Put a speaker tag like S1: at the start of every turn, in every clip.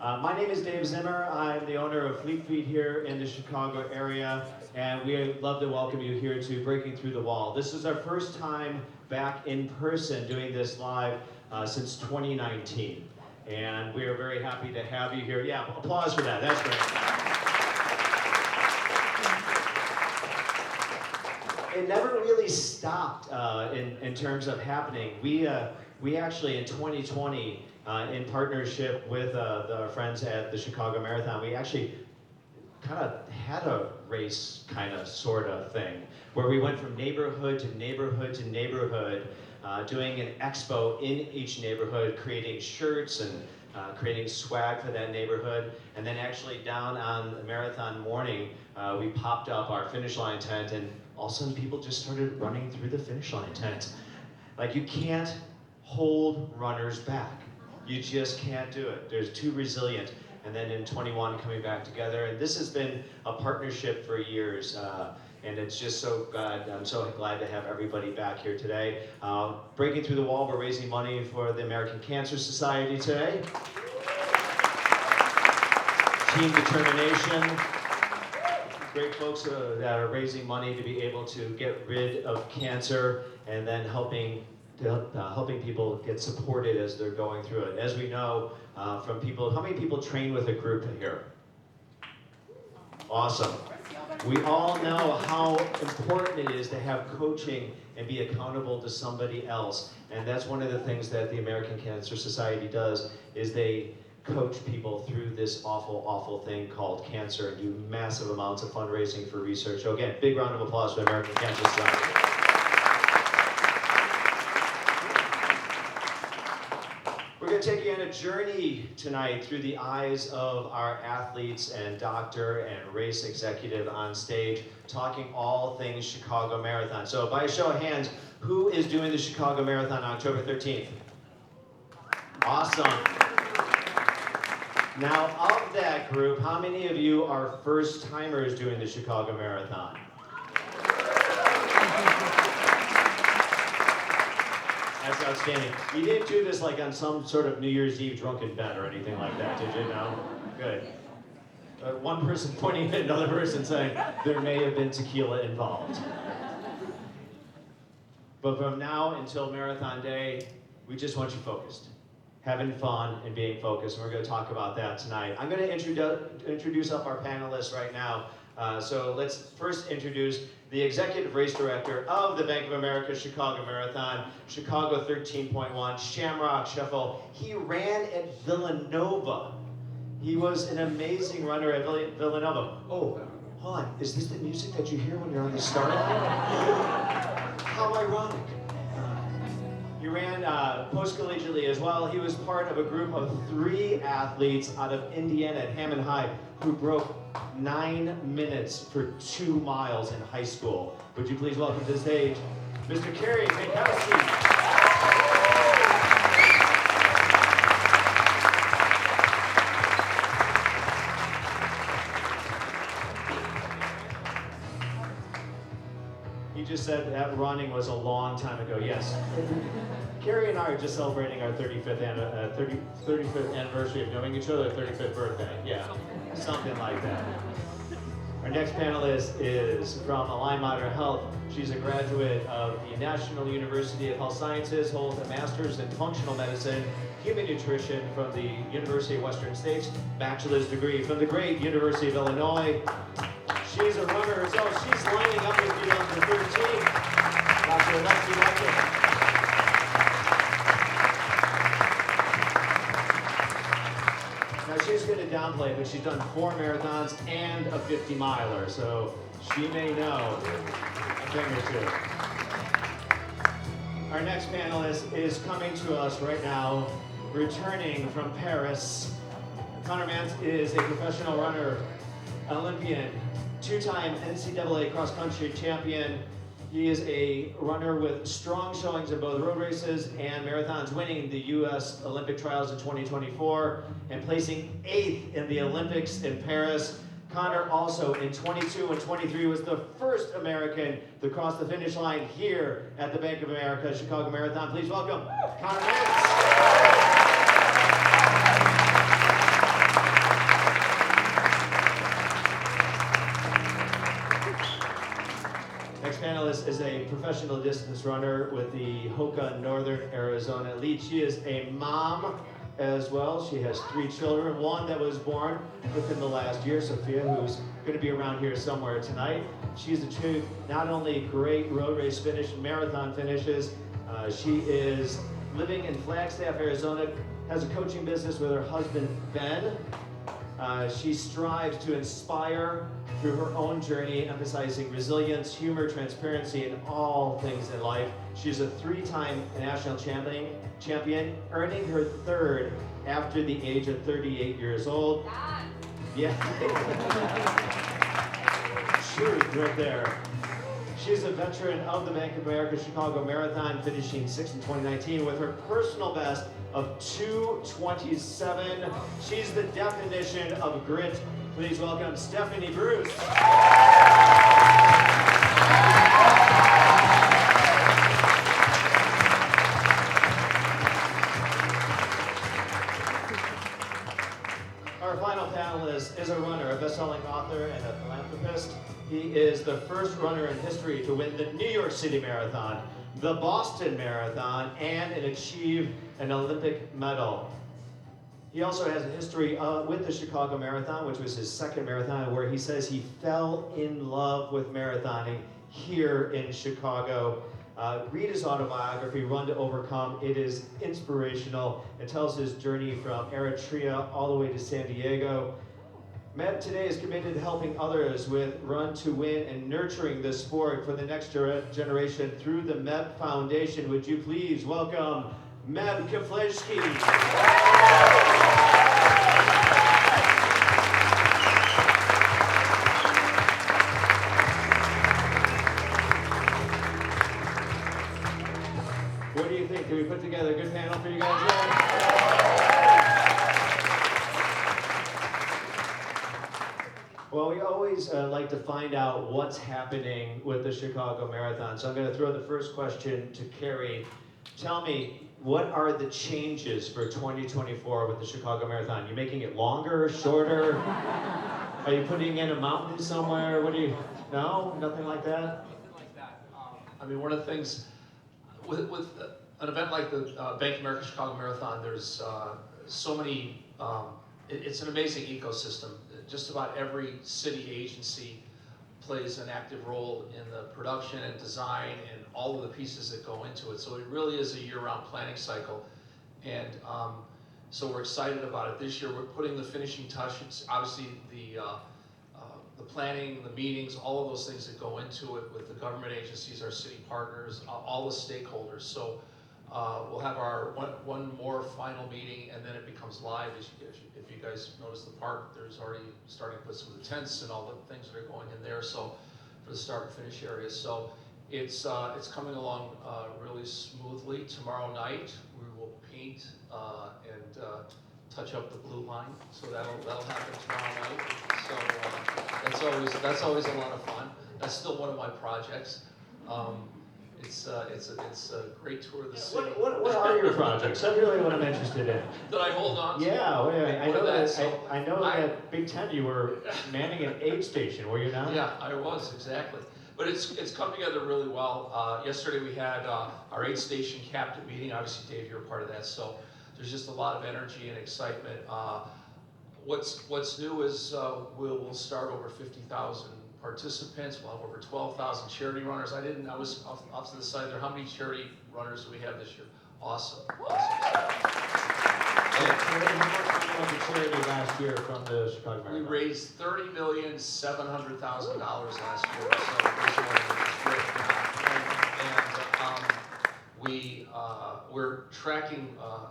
S1: My name is Dave Zimmer. I'm the owner of Fleet Feet here in the Chicago area, and we'd love to welcome you here to Breaking Through the Wall. This is our first time back in person doing this live since 2019, and we are very happy to have you here. Yeah, applause for that. That's great. It never really stopped in terms of happening. We actually in 2020, in partnership with our friends at the Chicago Marathon, we actually kind of had a race kind of sort of thing where we went from neighborhood to neighborhood to neighborhood, doing an expo in each neighborhood, creating shirts and creating swag for that neighborhood. And then actually down on marathon morning, we popped up our finish line tent, and all of a sudden people just started running through the finish line tent. Like, you can't hold runners back. You just can't do it. They're too resilient. And then in 21, coming back together. And this has been a partnership for years. And it's just so glad, I'm so glad to have everybody back here today. Breaking Through the Wall, we're raising money for the American Cancer Society today. Team determination. Great folks that are raising money to be able to get rid of cancer, and then helping people get supported as they're going through it. As we know from people, how many people train with a group here? Awesome. We all know how important it is to have coaching and be accountable to somebody else. And that's one of the things that the American Cancer Society does, is they coach people through this awful, awful thing called cancer and do massive amounts of fundraising for research. So again, big round of applause for the American Cancer Society. We're going to take you on a journey tonight through the eyes of our athletes and doctor and race executive on stage, talking all things Chicago Marathon. So by a show of hands, who is doing the Chicago Marathon on October 13th? Awesome. Now, of that group, how many of you are first-timers doing the Chicago Marathon? That's outstanding. You didn't do this like on some sort of New Year's Eve drunken bet or anything like that, did you? No? Good. One person pointing at another person saying, there may have been tequila involved. But from now until marathon day, we just want you focused, having fun and being focused, and we're going to talk about that tonight. I'm going to introduce up our panelists right now. So let's first introduce the Executive Race Director of the Bank of America Chicago Marathon, Chicago 13.1, Shamrock Shuffle. He ran at Villanova. He was an amazing runner at Villanova. Oh, hold on. Is this the music that you hear when you're on the start line? How ironic. He ran post-collegiately as well. He was part of a group of 3 athletes out of Indiana at Hammond High who broke 9 minutes for 2 miles in high school. Would you please welcome to the stage Mr. Carey Pinkowski. He just said that running was a long time ago. Yes. Carey and I are just celebrating our 35th anniversary of knowing each other, 35th birthday. Yeah, something like that. Our next panelist is from Align Modern Health. She's a graduate of the National University of Health Sciences, holds a master's in functional medicine, human nutrition from the University of Western States, bachelor's degree from the great University of Illinois. She's a runner herself. She's lining up with you on the 13th. Dr. Lexi Mikrut. Now she's going to downplay it, but she's done 4 marathons and a 50-miler, so she may know a thing or two. Our next panelist is coming to us right now, returning from Paris. Connor Mantz is a professional runner, Olympian, 2-time NCAA cross-country champion. He is a runner with strong showings in both road races and marathons, winning the U.S. Olympic trials in 2024 and placing 8th in the Olympics in Paris. Connor also in 22 and 23 was the first American to cross the finish line here at the Bank of America Chicago Marathon. Please welcome Connor Mantz. is a professional distance runner with the Hoka Northern Arizona Elite. She is a mom as well. She has 3 children, one that was born within the last year, Sophia, who's going to be around here somewhere tonight. She's achieved not only great road race finish, marathon finishes, she is living in Flagstaff, Arizona, has a coaching business with her husband, Ben. She strives to inspire through her own journey, emphasizing resilience, humor, transparency in all things in life. She's a 3-time national champion, earning her 3rd after the age of 38 years old. Yeah. Truth right there. She's a veteran of the Bank of America Chicago Marathon, finishing 6th in 2019 with her personal best of 2:27. She's the definition of grit. Please welcome Stephanie Bruce. Our final panelist is a runner, a best-selling author, and a philanthropist. He is the first runner in history to win the New York City Marathon, the Boston Marathon, and achieve an Olympic medal. He also has a history with the Chicago Marathon, which was his 2nd marathon, where he says he fell in love with marathoning here in Chicago. Read his autobiography, Run to Overcome. It is inspirational. It tells his journey from Eritrea all the way to San Diego. Meb today is committed to helping others with Run to Win and nurturing the sport for the next generation through the Meb Foundation. Would you please welcome Meb Keflezighi. What do you think? Can we put together a good panel for you guys here? Well, we always like to find out what's happening with the Chicago Marathon. So I'm going to throw the first question to Carey. Tell me, what are the changes for 2024 with the Chicago Marathon? You making it longer, shorter? Are you putting in a mountain somewhere? What do you, no? Nothing like that?
S2: Nothing like that. I mean, one of the things with an event like the Bank of America Chicago Marathon, there's so many, it's an amazing ecosystem. Just about every city agency plays an active role in the production and design and all of the pieces that go into it. So it really is a year-round planning cycle. And so we're excited about it. This year we're putting the finishing touch. It's obviously the planning, the meetings, all of those things that go into it with the government agencies, our city partners, all the stakeholders. So we'll have our one more final meeting, and then it becomes live. If you guys notice the park, there's already starting to put some of the tents and all the things that are going in there. So for the start and finish area, so it's coming along really smoothly. Tomorrow night we will paint and touch up the blue line, so that'll happen tomorrow night. So that's always a lot of fun. That's still one of my projects. It's a great tour of the city.
S1: What are your projects? That's really what I'm interested in.
S2: That I hold on to?
S1: Yeah, wait, I know that Big Ten you were manning an aid station, were you not?
S2: Yeah, I was, exactly. But it's come together really well. Yesterday we had our aid station captain meeting. Obviously, Dave, you're a part of that, so there's just a lot of energy and excitement. What's new is we'll start over 50,000 participants. We'll have over 12,000 charity runners. I was off to the side there. How many charity runners do we have this year? Awesome.
S1: How much the charity last year from the Chicago Marathon?
S2: We raised $30,700,000 last year. So this year was great. We're tracking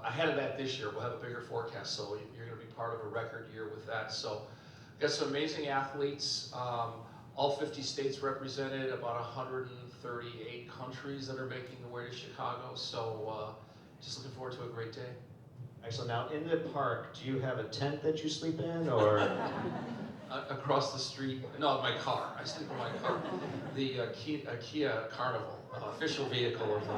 S2: ahead of that this year. We'll have a bigger forecast, so you're going to be part of a record year with that. So we've got some amazing athletes. All 50 states represented, about 138 countries that are making their way to Chicago. So just looking forward to a great day.
S1: Excellent. Now, in the park, do you have a tent that you sleep in, or?
S2: Across the street, no, my car. I sleep in my car. The Kia Carnival, official vehicle of the.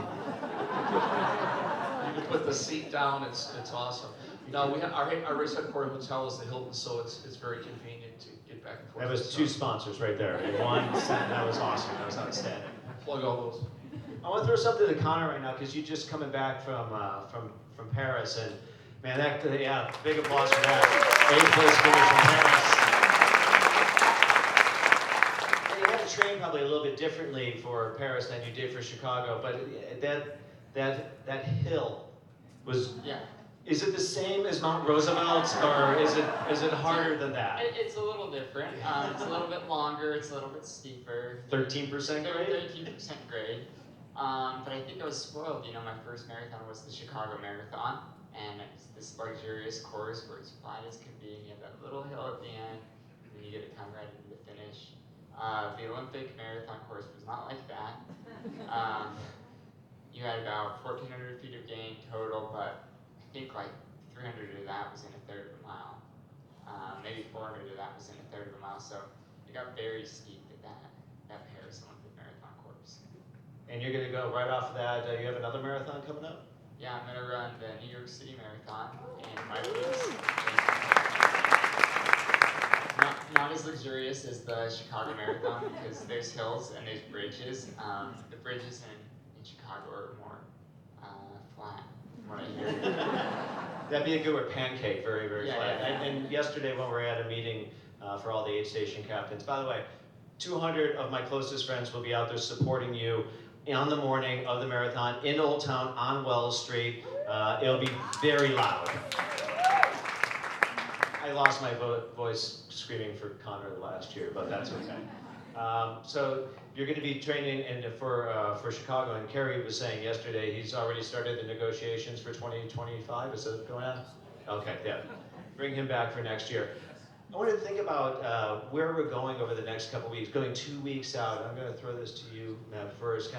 S2: You can put the seat down. It's awesome. No, we have our race headquarters hotel is the Hilton, so it's very convenient to get back and forth.
S1: That was 2 sponsors right there in one set. That was awesome. That was outstanding.
S2: plug all those.
S1: I want to throw something to Connor right now because you're just coming back from Paris, and man, yeah, big applause for that. 8th place finish in Paris. And you had to train probably a little bit differently for Paris than you did for Chicago, but that hill was.
S3: Yeah.
S1: Is it the same as Mount Roosevelt, or is it harder than that?
S3: It's a little different. It's a little bit longer. It's a little bit steeper.
S1: 13% grade?
S3: 13% grade. But I think I was spoiled. You know, my first marathon was the Chicago Marathon, and it's this luxurious course where it's flat as can be. You have that little hill at the end, and then you get to come right into the finish. The Olympic marathon course was not like that. You had about 1,400 feet of gain total, but I think like 300 of that was in a third of a mile. Maybe 400 of that was in a third of a mile. So it got very steep at that Paris Olympic marathon course.
S1: And you're going to go right off of that. You have another marathon coming up?
S3: Yeah, I'm going to run the New York City Marathon in 5 weeks. Not as luxurious as the Chicago Marathon because there's hills and there's bridges. The bridges in Chicago are more flat, from what I hear.
S1: That'd be a good word, pancake, very, very flat.
S3: Yeah.
S1: And yesterday when we were at a meeting for all the aid station captains, by the way, 200 of my closest friends will be out there supporting you on the morning of the marathon in Old Town on Wells Street. It'll be very loud. I lost my voice screaming for Connor last year, but that's okay. So you're going to be training for Chicago, and Carey was saying yesterday he's already started the negotiations for 2025. Is that going on? Okay, yeah. Bring him back for next year. I want to think about where we're going over the next couple weeks, going 2 weeks out. I'm going to throw this to you, Meb, first.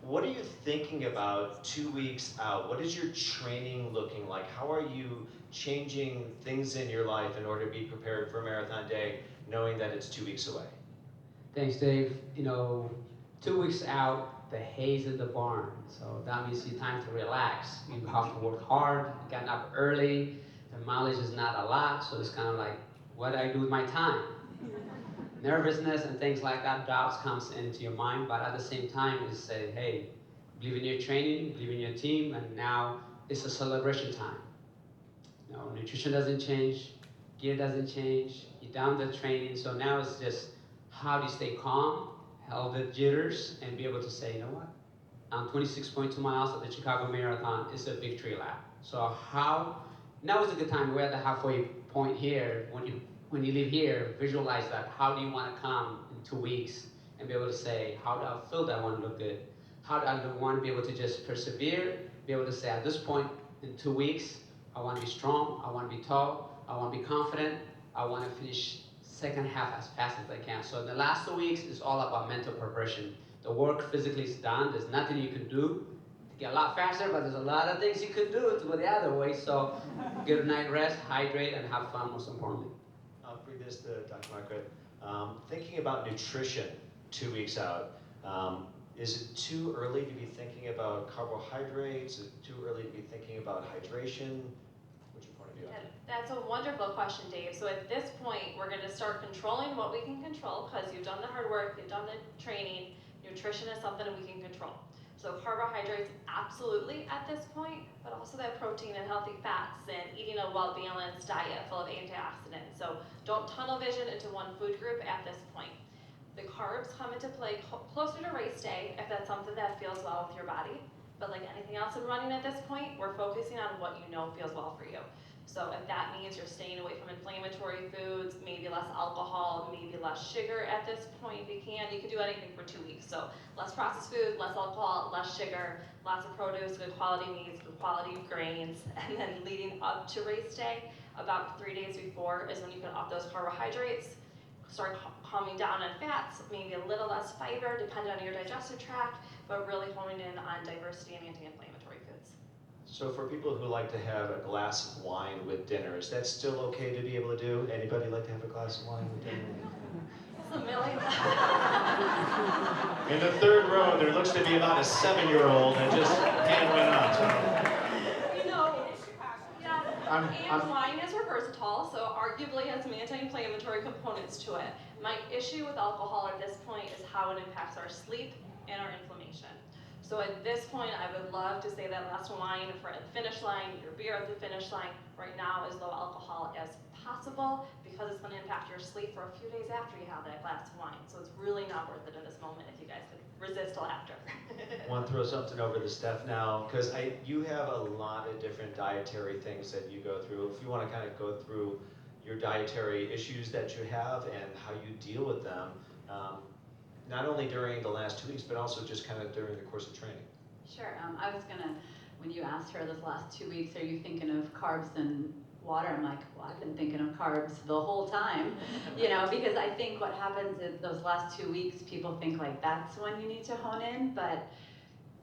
S1: What are you thinking about 2 weeks out? What is your training looking like? How are you changing things in your life in order to be prepared for Marathon Day, knowing that it's 2 weeks away?
S4: Thanks, Dave. You know, 2 weeks out, the hay's in the barn. So that means you time to relax. You have to work hard, getting up early. The mileage is not a lot, so it's kind of like, what do I do with my time? Nervousness and things like that, doubts comes into your mind, but at the same time, you say, hey, believe in your training, believe in your team, and now it's a celebration time. You know, nutrition doesn't change, gear doesn't change, you're done the training, so now it's just how do you stay calm, hold the jitters, and be able to say, you know what? 26.2 miles at the Chicago Marathon is a victory lap. So now is a good time. We're at the halfway point here. When you leave here, visualize that. How do you want to come in 2 weeks and be able to say, how do I feel that I want to look good? How do I want to be able to just persevere, be able to say at this point in 2 weeks, I want to be strong, I want to be tall, I want to be confident, I want to finish second half as fast as I can. So the last 2 weeks is all about mental preparation. The work physically is done. There's nothing you can do to get a lot faster, but there's a lot of things you can do to go the other way. So get a night rest, hydrate, and have fun most importantly.
S1: I'll bring this to Dr. Mikrut. Thinking about nutrition 2 weeks out, is it too early to be thinking about carbohydrates? Is it too early to be thinking about hydration? What's your point of view on that?
S5: That's a wonderful question, Dave. So at this point, we're going to start controlling what we can control because you've done the hard work, you've done the training. Nutrition is something we can control. So carbohydrates, absolutely at this point, but also that protein and healthy fats and eating a well-balanced diet full of antioxidants. So don't tunnel vision into one food group at this point. The carbs come into play closer to race day if that's something that feels well with your body. But like anything else in running at this point, we're focusing on what you know feels well for you. So if that means you're staying away from inflammatory foods, maybe less alcohol, maybe less sugar at this point, if you can do anything for 2 weeks. So less processed food, less alcohol, less sugar, lots of produce, good quality meats, good quality grains, and then leading up to race day, about 3 days before is when you can up those carbohydrates, start calming down on fats, maybe a little less fiber depending on your digestive tract, but really honing in on diversity and anti-inflammatory foods.
S1: So for people who like to have a glass of wine with dinner, is that still okay to be able to do? Anybody like to have a glass of wine with dinner?
S5: It's a million.
S1: In the third row, there looks to be about a 7-year-old and just hand went up. So.
S5: You know, yeah, and wine is versatile, so arguably has some anti-inflammatory components to it. My issue with alcohol at this point is how it impacts our sleep and our inflammation. So at this point, I would love to say that last wine for the finish line, your beer at the finish line, right now is low alcohol as possible, because it's going to impact your sleep for a few days after you have that glass of wine. So it's really not worth it in this moment if you guys could resist till after.
S1: Want to throw something over to Steph now, because you have a lot of different dietary things that you go through. If you want to kind of go through your dietary issues that you have and how you deal with them, not only during the last 2 weeks, but also just kind of during the course of training.
S6: Sure. I was gonna, when you asked her those last 2 weeks, are you thinking of carbs and water? I'm like, well, I've been thinking of carbs the whole time, because I think what happens is those last 2 weeks, people think like that's when you need to hone in, but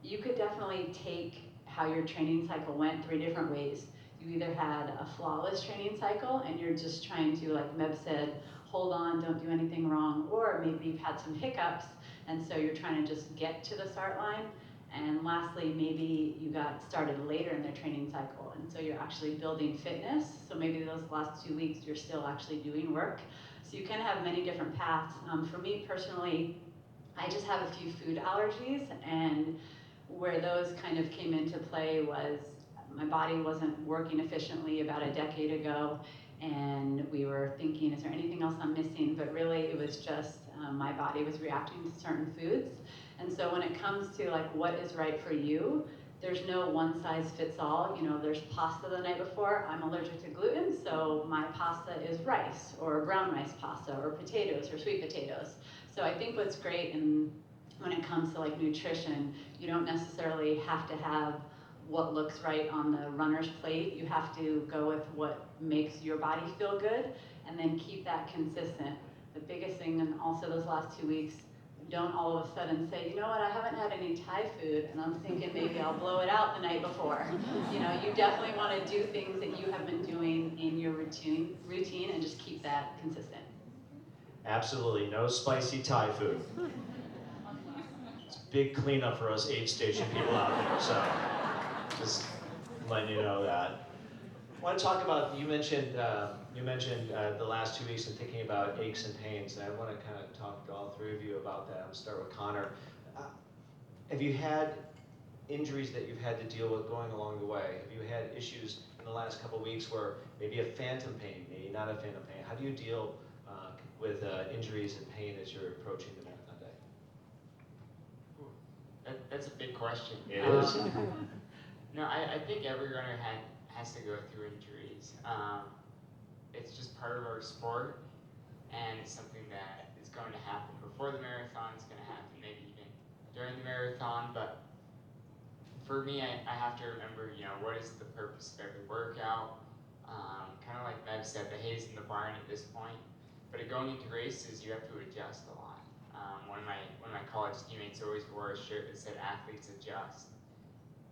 S6: you could definitely take how your training cycle went 3 different ways. You either had a flawless training cycle and you're just trying to, like Meb said, hold on, don't do anything wrong, or maybe you've had some hiccups and so you're trying to just get to the start line. And lastly, maybe you got started later in their training cycle and so you're actually building fitness. So maybe those last 2 weeks you're still actually doing work. So you can have many different paths. For me personally, I just have a few food allergies, and where those kind of came into play was my body wasn't working efficiently about a decade ago, and we were thinking, is there anything else I'm missing? But really it was just my body was reacting to certain foods. And so when it comes to like what is right for you, there's no one size fits all. There's pasta the night before. I'm allergic to gluten, so my pasta is rice or brown rice pasta or potatoes or sweet potatoes. So I think what's great when it comes to like nutrition, you don't necessarily have to have what looks right on the runner's plate. You have to go with what makes your body feel good and then keep that consistent. The biggest thing, and also those last 2 weeks, don't all of a sudden say, you know what, I haven't had any Thai food and I'm thinking maybe I'll blow it out the night before. You definitely want to do things that you have been doing in your routine and just keep that consistent.
S1: Absolutely, no spicy Thai food. It's a big cleanup for us aid station people out there, so just letting you know that. I want to talk about, you mentioned the last 2 weeks and thinking about aches and pains, and I want to kind of talk to all 3 of you about that. I'll start with Connor. Have you had injuries that you've had to deal with going along the way? Have you had issues in the last couple of weeks where maybe a phantom pain, maybe not a phantom pain? How do you deal with injuries and pain as you're approaching the marathon day?
S3: That's a big question.
S1: It is.
S3: No, I think every runner has to go through injuries. It's just part of our sport, and it's something that is going to happen before the marathon. It's going to happen maybe even during the marathon. But for me, I have to remember, what is the purpose of every workout? Kind of like Meb said, the hay's in the barn at this point. But going into races, you have to adjust a lot. One of my college teammates always wore a shirt that said "Athletes adjust,"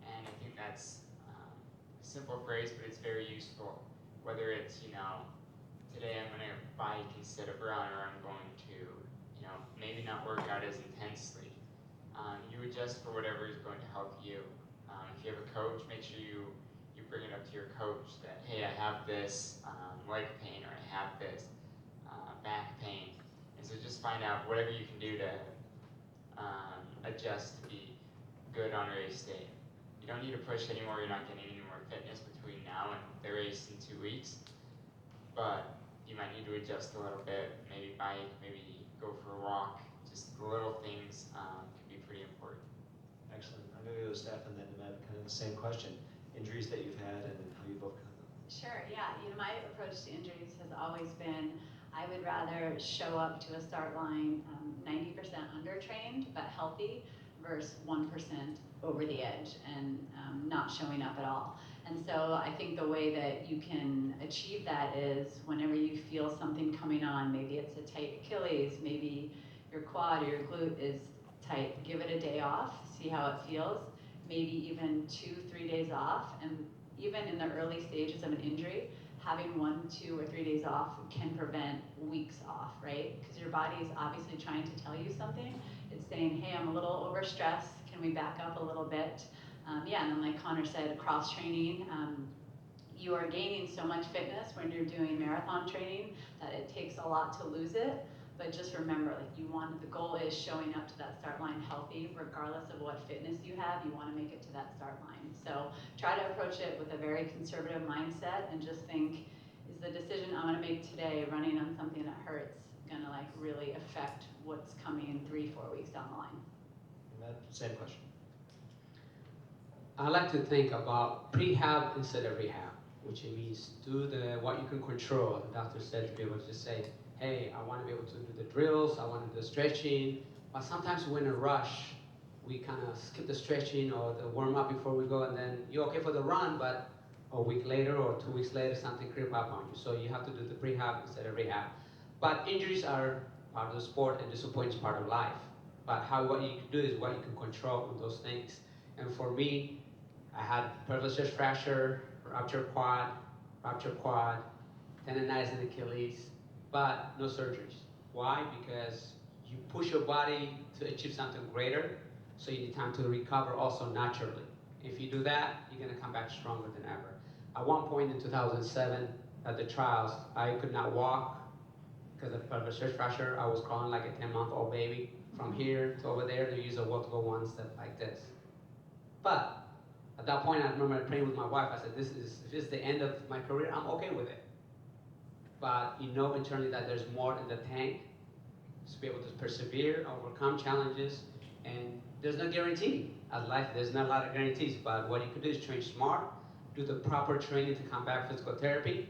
S3: and I think that's a simple phrase, but it's very useful. Whether it's today I'm going to bike instead of run, or I'm going to maybe not work out as intensely. You adjust for whatever is going to help you. If you have a coach, make sure you bring it up to your coach that, hey, I have this leg pain, or I have this back pain. And so just find out whatever you can do to adjust to be good on race day. You don't need to push anymore. You're not getting any more fitness between now and the race in 2 weeks. But you might need to adjust a little bit, maybe bike, maybe go for a walk. Just the little things can be pretty important.
S1: Excellent. I'm going to go to Steph and then to Meb, kind of the same question. Injuries that you've had and how you've overcome them.
S6: Sure, yeah. My approach to injuries has always been, I would rather show up to a start line 90% undertrained but healthy versus 1% over the edge and not showing up at all. And so I think the way that you can achieve that is whenever you feel something coming on, maybe it's a tight Achilles, maybe your quad or your glute is tight, give it a day off, see how it feels, maybe even 2-3 days off. And even in the early stages of an injury, having 1, 2, or 3 days off can prevent weeks off, right? Because your body is obviously trying to tell you something. It's saying, hey, I'm a little overstressed, can we back up a little bit? And then like Connor said, cross training, you are gaining so much fitness when you're doing marathon training that it takes a lot to lose it. But just remember, like the goal is showing up to that start line healthy, regardless of what fitness you have, you wanna make it to that start line. So try to approach it with a very conservative mindset and just think, is the decision I'm gonna make today running on something that hurts gonna like really affect what's coming 3-4 weeks down the line?
S1: Same question.
S4: I like to think about prehab instead of rehab, which means do what you can control. The doctor said to be able to just say, hey, I want to be able to do the drills, I want to do the stretching, but sometimes we're in a rush, we kind of skip the stretching or the warm up before we go, and then you're okay for the run, but a week later or 2 weeks later, something creep up on you. So you have to do the prehab instead of rehab. But injuries are part of the sport and disappointment is part of life. But what you can do is what you can control on those things. And for me, I had pelvic stress fracture, ruptured quad, tendonitis in Achilles, but no surgeries. Why? Because you push your body to achieve something greater, so you need time to recover also naturally. If you do that, you're gonna come back stronger than ever. At one point in 2007, at the trials, I could not walk because of pelvic stress fracture. I was crawling like a 10-month-old baby from here to over there. They use a wheel to go one step like this. But at that point, I remember praying with my wife. I said, if this is the end of my career, I'm okay with it. But you know internally that there's more in the tank to be able to persevere, overcome challenges, and there's no guarantee. At life, there's not a lot of guarantees, but what you can do is train smart, do the proper training to come back physical therapy,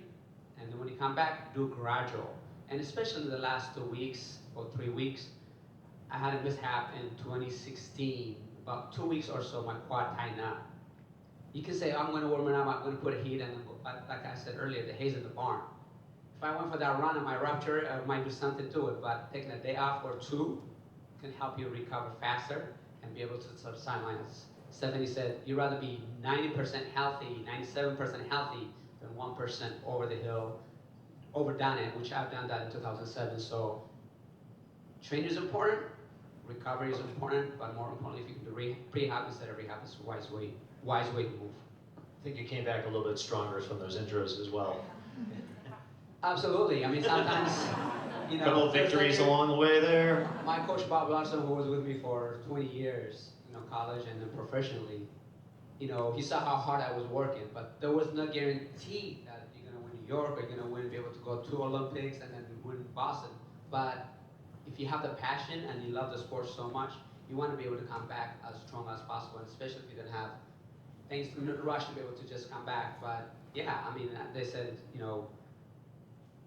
S4: and then when you come back, do gradual. And especially in the last 2 weeks or 3 weeks, I had a mishap in 2016. About 2 weeks or so, my quad tightened up. You can say, I'm gonna warm it up, I'm gonna put a heat, and like I said earlier, the haze in the barn. If I went for that run and my rupture, I might do something to it, but taking a day off or 2 can help you recover faster and be able to sort of sidelines. Stephanie said, you'd rather be 90% healthy, 97% healthy than 1% over the hill, overdone it, which I've done that in 2007. So training is important, recovery is important, but more importantly, if you can do prehab instead of rehab, it's a wise way to move.
S1: I think you came back a little bit stronger from those injuries as well.
S4: Absolutely. I mean, sometimes, you know.
S1: Couple of victories along the way there.
S4: My coach, Bob Larson, who was with me for 20 years, college and then professionally, he saw how hard I was working, but there was no guarantee that you're gonna win New York or you're gonna be able to go to Olympics and then win Boston. But if you have the passion and you love the sport so much, you want to be able to come back as strong as possible, and especially if you don't have things to rush to be able to just come back. But yeah, I mean, they said,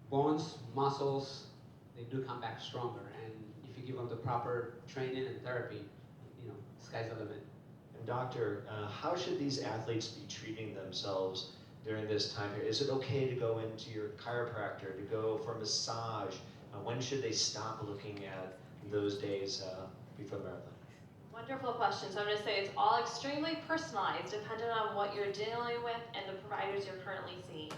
S4: bones, muscles, they do come back stronger, and if you give them the proper training and therapy, sky's the limit.
S1: And doctor, how should these athletes be treating themselves during this time period? Is it okay to go into your chiropractor, to go for massage? When should they stop looking at those days before the marathon?
S5: Wonderful question. So I'm going to say it's all extremely personalized, depending on what you're dealing with and the providers you're currently seeing.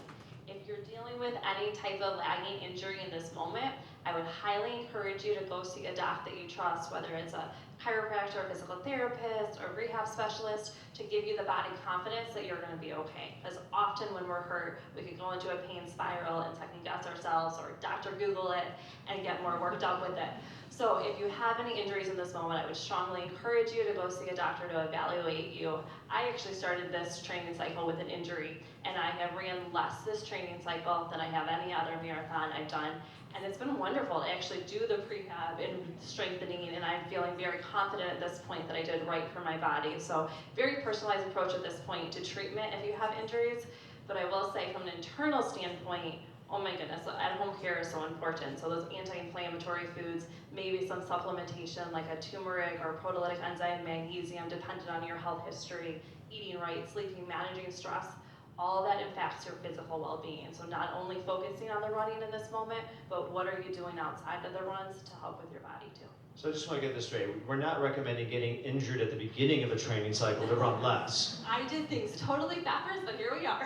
S5: If you're dealing with any type of lagging injury in this moment, I would highly encourage you to go see a doc that you trust, whether it's a chiropractor, a physical therapist, or rehab specialist, to give you the body confidence that you're going to be okay. Because often when we're hurt, we could go into a pain spiral and second guess ourselves, or Dr. Google it and get more worked up with it. So if you have any injuries in this moment, I would strongly encourage you to go see a doctor to evaluate you. I actually started this training cycle with an injury, and I have ran less this training cycle than I have any other marathon I've done. And it's been wonderful to actually do the prehab and strengthening, and I'm feeling very confident at this point that I did right for my body. So very personalized approach at this point to treatment if you have injuries. But I will say from an internal standpoint, oh my goodness, at-home care is so important. So those anti-inflammatory foods, maybe some supplementation like a turmeric or proteolytic enzyme, magnesium, dependent on your health history, eating right, sleeping, managing stress, all that impacts your physical well-being. So not only focusing on the running in this moment, but what are you doing outside of the runs to help with your body too.
S1: So I just want to get this straight. We're not recommending getting injured at the beginning of a training cycle to run less.
S5: I did things totally backwards, but here we are.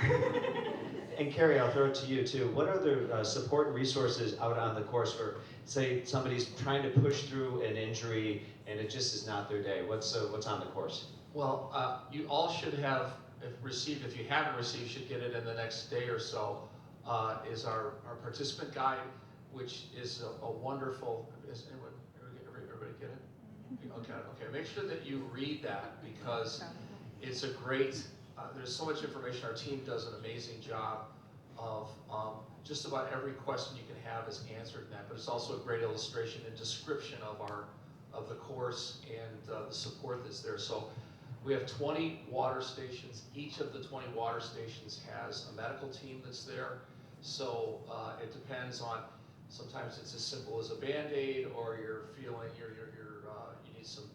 S1: And Carey, I'll throw it to you too. What are the support and resources out on the course for, say, somebody's trying to push through an injury and it just is not their day? What's on the course?
S2: Well, you all should have received, if you haven't received, you should get it in the next day or so, is our participant guide. which is a wonderful, is everybody get it? Okay, make sure that you read that because it's a great, there's so much information. Our team does an amazing job of just about every question you can have is answered in that, but it's also a great illustration and description of the course and the support that's there. So we have 20 water stations. Each of the 20 water stations has a medical team that's there. So it depends on, sometimes it's as simple as a Band-Aid, or you're feeling you need some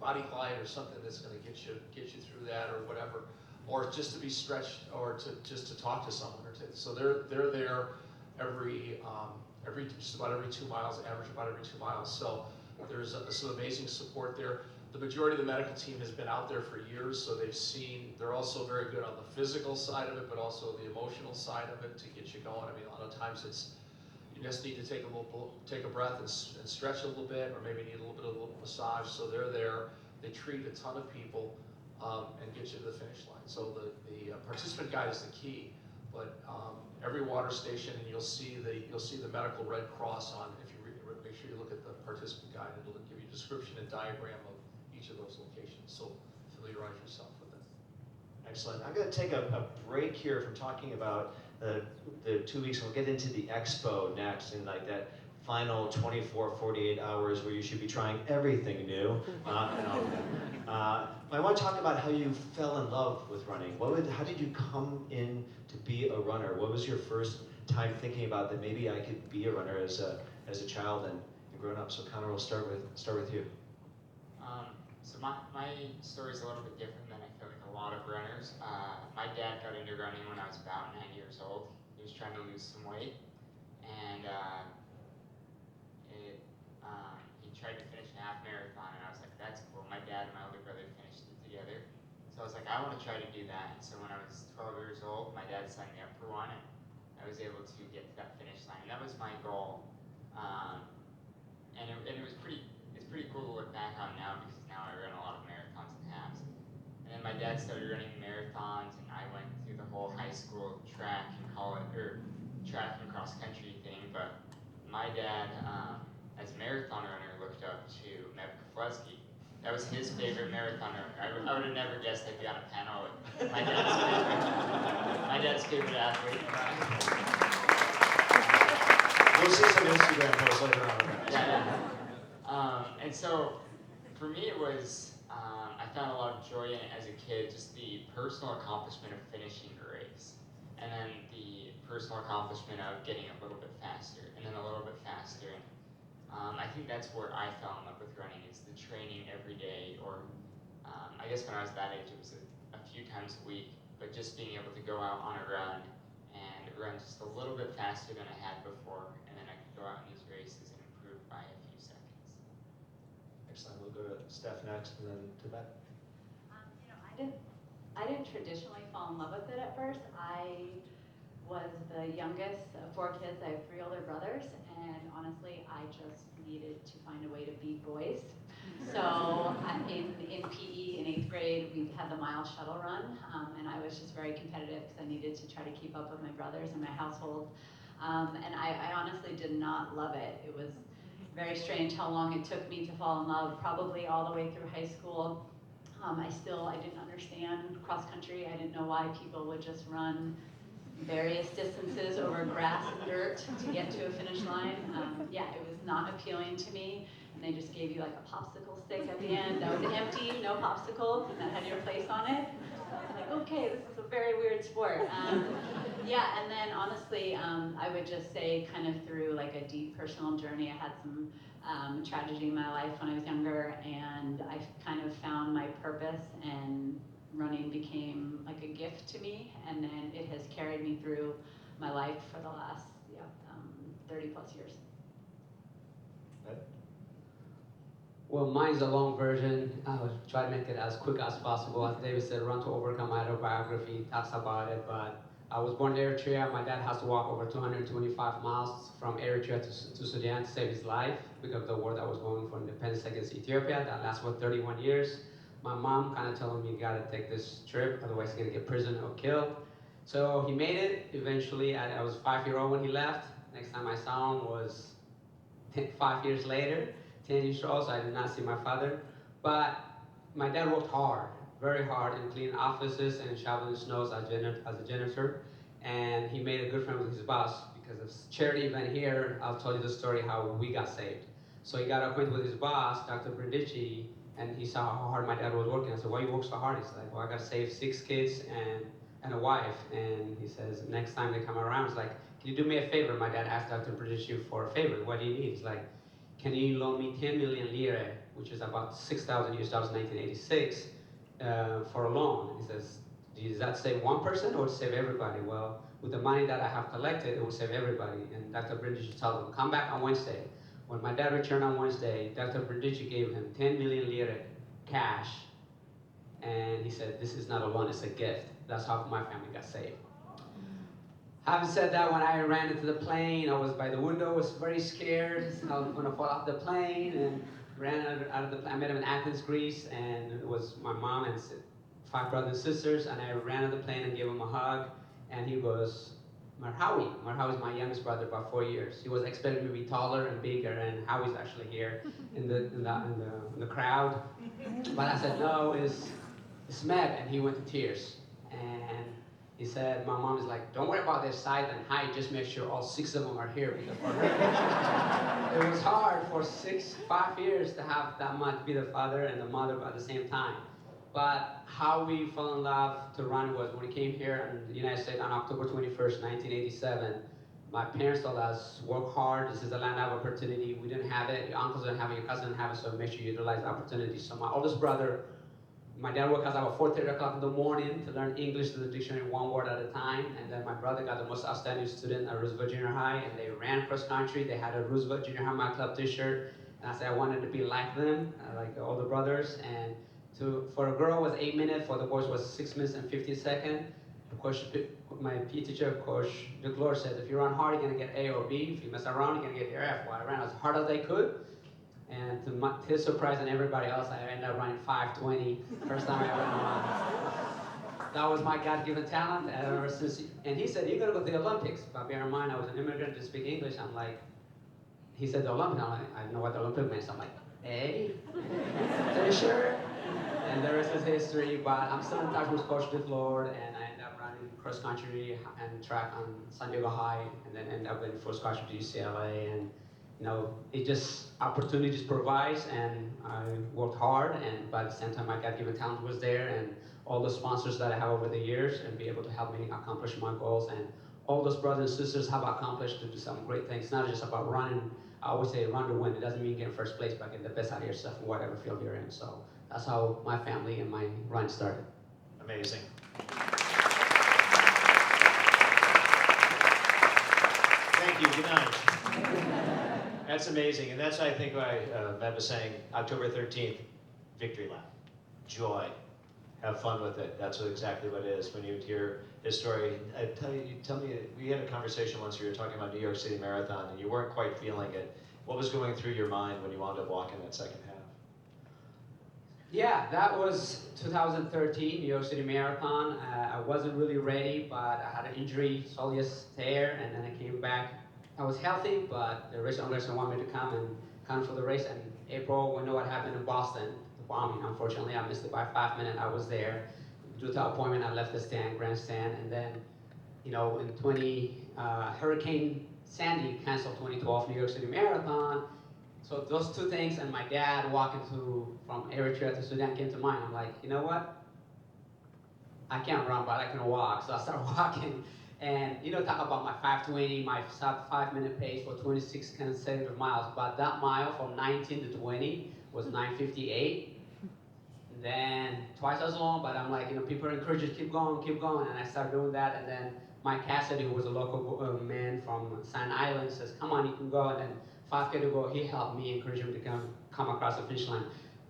S2: body glide or something that's going to get you through that or whatever, or just to be stretched, or just to talk to someone. So they're there just about every 2 miles, average about every 2 miles. So there's some amazing support there. The majority of the medical team has been out there for years, so they're also very good on the physical side of it, but also the emotional side of it to get you going. I mean, a lot of times you just need to take a breath and stretch a little bit, or maybe need a little massage. So they're there. They treat a ton of people and get you to the finish line. So the participant guide is the key. But every water station, and you'll see the medical Red Cross on. If you make sure you look at the participant guide, it'll give you a description and diagram of each of those locations. So familiarize yourself with it.
S1: Excellent. I'm going to take a break here from talking about the 2 weeks. We'll get into the expo next, and like that final 24, 48 hours where you should be trying everything new. I want to talk about how you fell in love with running. How did you come in to be a runner? What was your first time thinking about that maybe I could be a runner as a child and grown up? So Connor, we'll start with you.
S3: So my story is a little bit different than I feel like a lot of runners. My dad got into running when I was about 9 years old. He was trying to lose some weight, and he tried to finish a half marathon, and I was like, that's cool. My dad and my older brother finished it together. So I was like, I want to try to do that. And so when I was 12 years old, my dad signed me up for one, and I was able to get to that finish line. And that was my goal. And it was it's pretty cool to look back on now, because now I run a lot of marathons and halves. And then my dad started running marathons, and I went through the whole high school track and track and cross country thing. But my dad, as a marathon runner, looked up to Meb Keflezighi. That was his favorite marathon runner. I would have never guessed I'd be on a panel with my dad's favorite athlete.
S1: We'll see some Instagram posts later on.
S3: And so, for me, it was, I found a lot of joy in it as a kid, just the personal accomplishment of finishing a race. And then the personal accomplishment of getting a little bit faster, and then a little bit faster. I think that's where I fell in love with running, is the training every day, or I guess when I was that age, it was a few times a week, but just being able to go out on a run and run just a little bit faster than I had before, and then I could go out in these races and improve by a few seconds.
S1: Excellent. We'll go to Steph next, and then to Beth.
S6: I didn't traditionally fall in love with it at first. I was the youngest of 4 kids. I have 3 older brothers, and honestly, I just needed to find a way to beat boys. So in PE in 8th grade, we had the mile shuttle run, and I was just very competitive because I needed to try to keep up with my brothers and my household. And I honestly did not love it. It was very strange how long it took me to fall in love, probably all the way through high school. I didn't understand cross country. I didn't know why people would just run various distances over grass and dirt to get to a finish line. It was not appealing to me. And they just gave you like a popsicle stick at the end that was empty, no popsicles, and that had your place on it. I'm like, okay, this is a very weird sport. And then honestly, I would just say kind of through like a deep personal journey, I had some tragedy in my life when I was younger, and I kind of found my purpose, and running became like a gift to me, and then it has carried me through my life for the last 30 plus years.
S4: Well, mine's a long version. I'll try to make it as quick as possible. As David said, Run to Overcome, my autobiography talks about it, but I was born in Eritrea. My dad has to walk over 225 miles from Eritrea to Sudan to save his life because of the war that was going for independence against Ethiopia. That lasted for 31 years. My mom kind of told me, you gotta take this trip, otherwise you're gonna get prison or killed. So he made it eventually. I was 5-year-old when he left. Next time I saw him was 5 years later, 10 years old, so I did not see my father. But my dad worked hard, very hard, in cleaning offices and shoveling snows as a janitor. And he made a good friend with his boss because of charity event here. I'll tell you the story how we got saved. So he got acquainted with his boss, Dr. Brindisi, and he saw how hard my dad was working. I said, why you work so hard? He's like, well, I got to save 6 kids and a wife. And he says, next time they come around, he's like, can you do me a favor? My dad asked Dr. Brindisi for a favor. What do you need? He's like, can you loan me 10 million lire, which is about 6,000 US dollars in 1986, for a loan? He says, does that save one person or save everybody? Well, with the money that I have collected, it will save everybody. And Dr. Brindisi told him, come back on Wednesday. When my dad returned on Wednesday, Dr. Brindisi gave him 10 million lire cash. And he said, this is not a loan, it's a gift. That's how my family got saved. Having said that, when I ran into the plane, I was by the window, was very scared. I was going to fall off the plane and ran out of the plane. I met him in Athens, Greece, and it was my mom and 5 brothers and sisters, and I ran out of the plane and gave him a hug, and he was Marhawi. Marhawi is my youngest brother, about 4 years. He was expecting me to be taller and bigger, and Howie's actually here in the crowd. But I said, no, it's Meb, and he went to tears. And he said, my mom is like, don't worry about their size and height, just make sure all 6 of them are here, because for her, it was hard for 5 years to have that much, be the father and the mother at the same time. But how we fell in love to run was when we came here in the United States on October 21st, 1987. My parents told us, work hard, this is a land of opportunity. We didn't have it, your uncles didn't have it, your cousin didn't have it, so make sure you utilize the opportunity. So my oldest brother, my dad woke us up at 4:30 o'clock in the morning to learn English to the dictionary 1 word at a time. And then my brother got the most outstanding student at Roosevelt Junior High, and they ran cross country. They had a Roosevelt Junior High My Club t-shirt. And I said I wanted to be like them, like the older brothers. And for a girl was 8 minutes, for the boys was 6 minutes and 50 seconds. Of course, my PE teacher, Coach DeClore, said, if you run hard, you're gonna get A or B. If you mess around, you're gonna get your F. Well, I ran as hard as I could. And to his surprise and everybody else, I ended up running 5:20. First time I ever ran. That was my God-given talent. And ever since, and he said, you're gonna go to the Olympics. But bear in mind, I was an immigrant, didn't speak English. I'm like, he said the Olympics. I'm like, I don't know what the Olympics means. I'm like, hey, are you sure? And the rest is history. But I'm still in touch with Coach DeClore, and I ended up running cross country and track on San Diego High, and then ended up in first country to UCLA. And you know, it just opportunities provides, and I worked hard, and by the same time my God-given talent was there, and all the sponsors that I have over the years, and be able to help me accomplish my goals, and all those brothers and sisters have accomplished to do some great things. It's not just about running. I always say run to win. It doesn't mean get in first place, but get the best out of yourself in whatever field you're in. So that's how my family and my run started.
S1: Amazing. Thank you. Good night. That's amazing, and that's, I think, why Meb was saying, October 13th, victory lap, joy, have fun with it. That's exactly what it is. When you hear his story, tell me, we had a conversation once. We were talking about New York City Marathon, and you weren't quite feeling it. What was going through your mind when you wound up walking that second half?
S4: Yeah, that was 2013 New York City Marathon. I wasn't really ready, but I had an injury, soleus tear, and then I came back. I was healthy, but the race organizer wanted me to come for the race. And April, we know what happened in Boston, the bombing. Unfortunately, I missed it by 5 minutes. I was there. Due to appointment, I left the grandstand. And then, you know, in Hurricane Sandy canceled 2012 New York City Marathon. So those 2 things, and my dad walking from Eritrea to Sudan came to mind. I'm like, you know what? I can't run, but I can walk. So I started walking. And you know, talk about my 5:20, my sub 5-minute pace for 26 consecutive miles. But that mile from 19 to 20 was 9:58. Then twice as long, but I'm like, you know, people encourage you to keep going. And I started doing that. And then Mike Cassidy, who was a local man from San Island, says, come on, you can go. And then 5K to go, he helped me, encourage him to come across the finish line.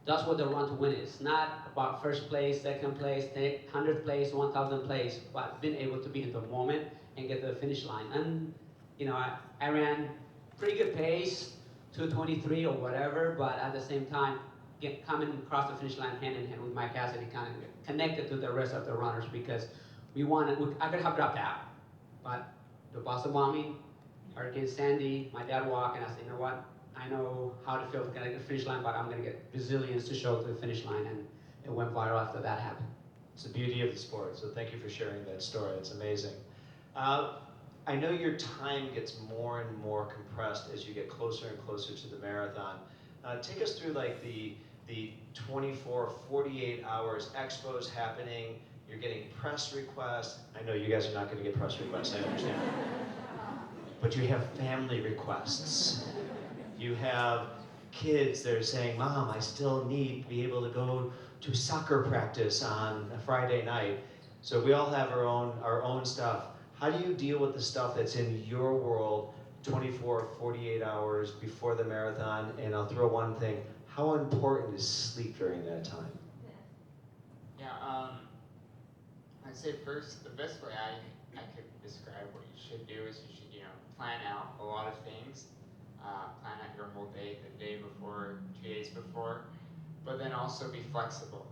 S4: That's what the run to win is. It's not about first place, second place, 100th place, 1,000th place, but being able to be in the moment and get to the finish line. And, you know, I ran pretty good pace, 2:23 or whatever, but at the same time, coming across the finish line hand in hand with Mike Cassidy, kind of connected to the rest of the runners, because I could have dropped out, but the Boston bombing, Hurricane Sandy, my dad walked, and I said, you know what? I know how to feel to get to the finish line, but I'm going to get resilience to show to the finish line, and it went viral after that happened.
S1: It's the beauty of the sport, so thank you for sharing that story. It's amazing. I know your time gets more and more compressed as you get closer and closer to the marathon. Take us through like the 24, 48 hours, expos happening, you're getting press requests. I know you guys are not going to get press requests, I understand. But you have family requests. You have kids that are saying, Mom, I still need to be able to go to soccer practice on a Friday night. So we all have our own stuff. How do you deal with the stuff that's in your world 24, 48 hours before the marathon? And I'll throw one thing, how important is sleep during that time?
S3: Yeah, I'd say first, the best way I could describe what you should do is you should, plan out a lot of things. Plan out your whole day, the day before, 2 days before, but then also be flexible.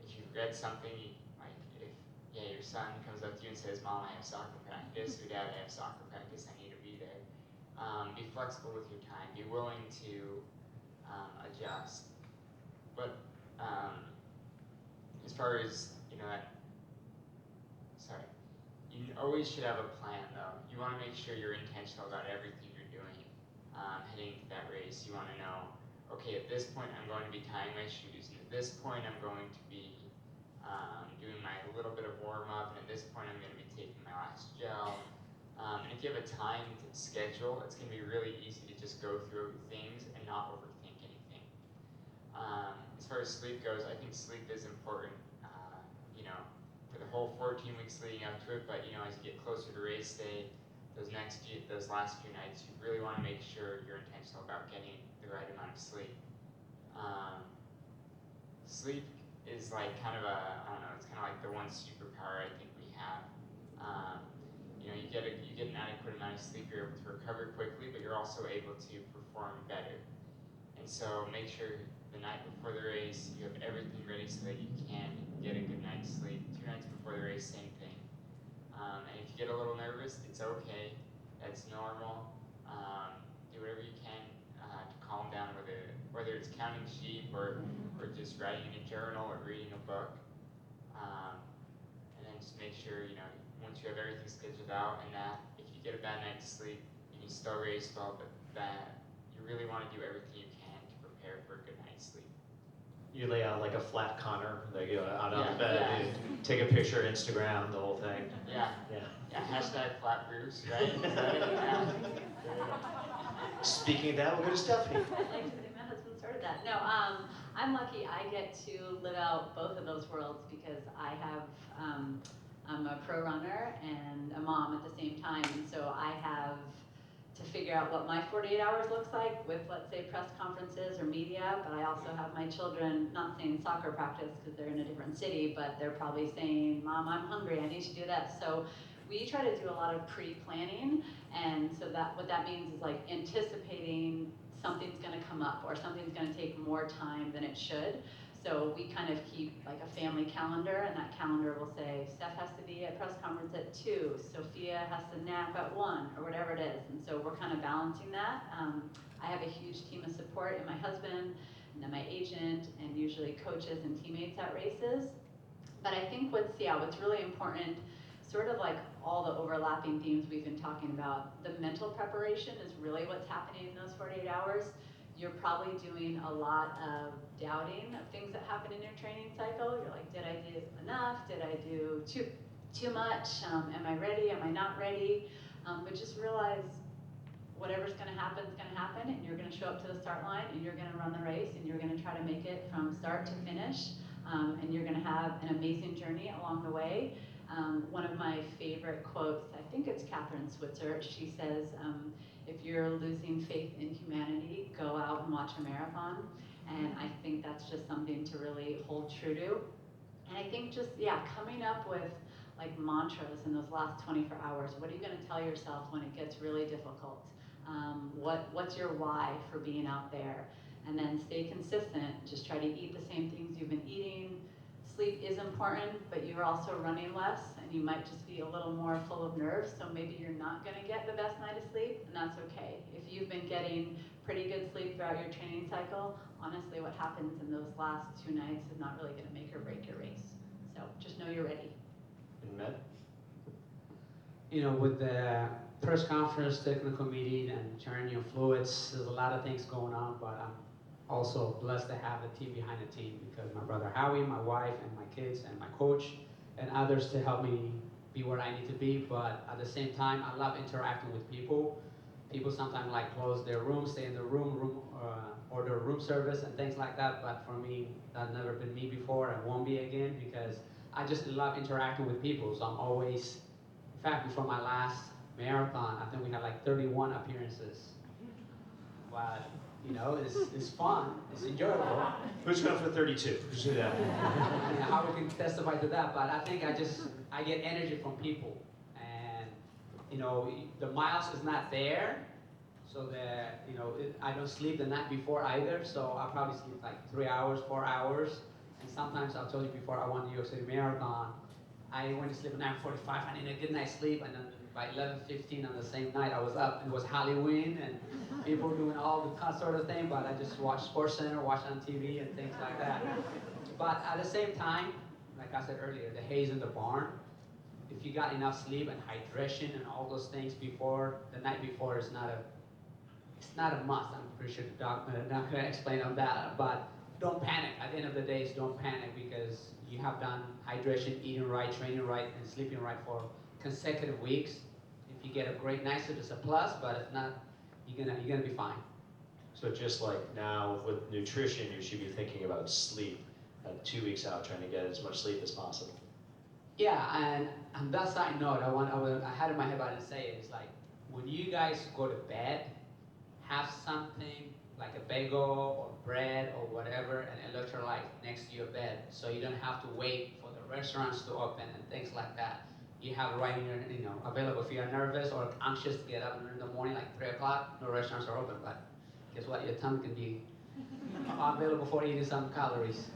S3: If you've read something, like if your son comes up to you and says, Mom, I have soccer practice, or Dad, I have soccer practice, I need to be there. Be flexible with your time. Be willing to adjust. But as far as, you always should have a plan though. You want to make sure you're intentional about everything you're doing heading to that race. You want to know, okay, at this point I'm going to be tying my shoes, and at this point I'm going to be doing my little bit of warm-up, and at this point I'm going to be taking my last gel. And if you have a timed schedule, it's going to be really easy to just go through things and not overthink anything. As far as sleep goes, I think sleep is important, for the whole 14 weeks leading up to it, but as you get closer to race day, those last few nights, you really want to make sure you're intentional about getting the right amount of sleep. Sleep is like kind of it's kind of like the one superpower I think we have. You get an adequate amount of sleep, you're able to recover quickly, but you're also able to perform better. And so make sure the night before the race, you have everything ready so that you can get a good night's sleep. 2 nights before the race, same thing. And if you get a little nervous, it's okay. That's normal. Do whatever you can to calm down, whether it's counting sheep or just writing in a journal or reading a book. And then just make sure, once you have everything scheduled out, and that if you get a bad night's sleep and you still race well, but that you really want to do everything you can to prepare for a good night's sleep.
S1: You lay out like a flat Connor, like out on
S3: Yeah,
S1: the bed,
S3: yeah.
S1: and take a picture, Instagram, the whole thing.
S3: Yeah. Hashtag flat Bruce, right? Is that it? Yeah.
S1: Speaking of that, we'll go to Stephanie.
S6: I'd like to think my husband started that. No, I'm lucky I get to live out both of those worlds because I'm a pro runner and a mom at the same time, and so I have to figure out what my 48 hours looks like with, let's say, press conferences or media, but I also have my children not saying soccer practice because they're in a different city, but they're probably saying, Mom, I'm hungry, I need to do this. So we try to do a lot of pre-planning, and so that what that means is like anticipating something's gonna come up or something's gonna take more time than it should. So we kind of keep like a family calendar, and that calendar will say, Steph has to be at press conference at 2, Sophia has to nap at 1, or whatever it is. And so we're kind of balancing that. I have a huge team of support in my husband, and then my agent, and usually coaches and teammates at races. But I think what's really important, sort of like all the overlapping themes we've been talking about, the mental preparation is really what's happening in those 48 hours. You're probably doing a lot of doubting of things that happen in your training cycle. You're like, did I do enough? Did I do too much? Am I ready? Am I not ready? But just realize whatever's gonna happen is gonna happen, and you're gonna show up to the start line, and you're gonna run the race, and you're gonna try to make it from start to finish, and you're gonna have an amazing journey along the way. One of my favorite quotes, I think it's Catherine Switzer, she says, if you're losing faith in humanity, go out and watch a marathon. And I think that's just something to really hold true to. And I think just, coming up with like mantras in those last 24 hours. What are you gonna tell yourself when it gets really difficult? What's your why for being out there? And then stay consistent, just try to eat the same things you've been eating, sleep sleep is important, but you're also running less, and you might just be a little more full of nerves, so maybe you're not gonna get the best night of sleep, and that's okay. If you've been getting pretty good sleep throughout your training cycle, honestly, what happens in those last 2 nights is not really gonna make or break your race. So just know you're ready.
S1: And Meb?
S4: You know, with the press conference, technical meeting, and turning your fluids, there's a lot of things going on, but I'm also blessed to have a team behind the team, because my brother Howie, my wife, and my kids, and my coach, and others to help me be where I need to be. But at the same time, I love interacting with people. People sometimes like close their room, stay in the room, order room service and things like that. But for me, that's never been me before and won't be again, because I just love interacting with people. So I'm always, in fact, before my last marathon, I think we had like 31 appearances. But you know, it's fun, it's enjoyable.
S1: Who's going for 32? Who's do that?
S4: Yeah, how we can testify to that, but I think I get energy from people. And, you know, the miles is not there, so that, you know, I don't sleep the night before either, so I probably sleep like 3 hours, 4 hours. And sometimes I'll tell you, before I won the New York City Marathon, I went to sleep at 9:45, I needed a good night's sleep, and then by 11:15 on the same night I was up. It was Halloween, and people were doing all the sort of thing, but I just watched SportsCenter, watched on TV and things like that. But at the same time, like I said earlier, the haze in the barn, if you got enough sleep and hydration and all those things before, the night before is it's not a must. I'm pretty sure the doc not gonna explain on that, but don't panic. At the end of the day, don't panic, because you have done hydration, eating right, training right, and sleeping right for consecutive weeks. If you get a great night sleep, it's a plus, but if not, you're gonna be fine.
S1: So just like now with nutrition, you should be thinking about sleep 2 weeks out, trying to get as much sleep as possible.
S4: Yeah, and on that side note, I had in my head, but I didn't say it. It's like, when you guys go to bed, have something like a bagel or bread or whatever, and electrolyte next to your bed, so you don't have to wait for the restaurants to open and things like that. You have it right in your, you know, available. If you're nervous or anxious to get up in the morning, like 3 o'clock, no restaurants are open, but guess what? Your tongue can be available for eating some calories.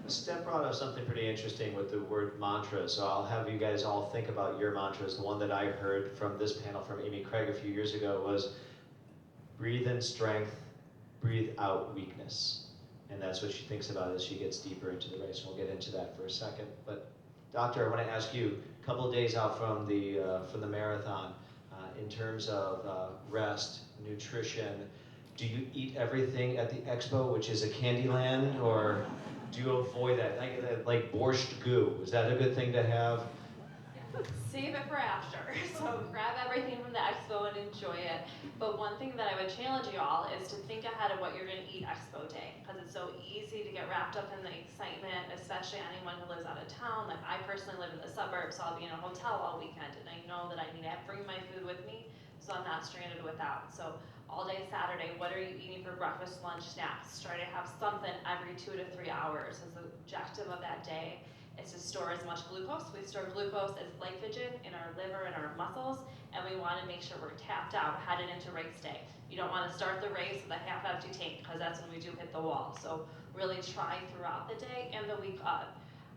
S1: Steph brought up something pretty interesting with the word mantra, so I'll have you guys all think about your mantras. The one that I heard from this panel from Amy Craig a few years ago was, breathe in strength, breathe out weakness. And that's what she thinks about as she gets deeper into the race. We'll get into that for a second. But Doctor, I want to ask you, a couple of days out from the marathon, in terms of rest, nutrition, do you eat everything at the expo, which is a candy land, or do you avoid that? Like borscht goo, is that a good thing to have?
S5: Save it for after. So grab everything from the expo and enjoy it. But one thing that I would challenge you all is to think ahead of what you're going to eat expo day, because it's so easy to get wrapped up in the excitement, especially anyone who lives out of town. Like I personally live in the suburbs, so I'll be in a hotel all weekend, and I know that I need to bring my food with me, so I'm not stranded without. So all day Saturday, what are you eating for breakfast, lunch, snacks? Try to have something every 2 to 3 hours as the objective of that day. Is to store as much glucose. We store glucose as glycogen in our liver and our muscles, and we want to make sure we're tapped out headed into race day. You don't want to start the race with a half-empty tank, because that's when we do hit the wall. So really try throughout the day and the week of.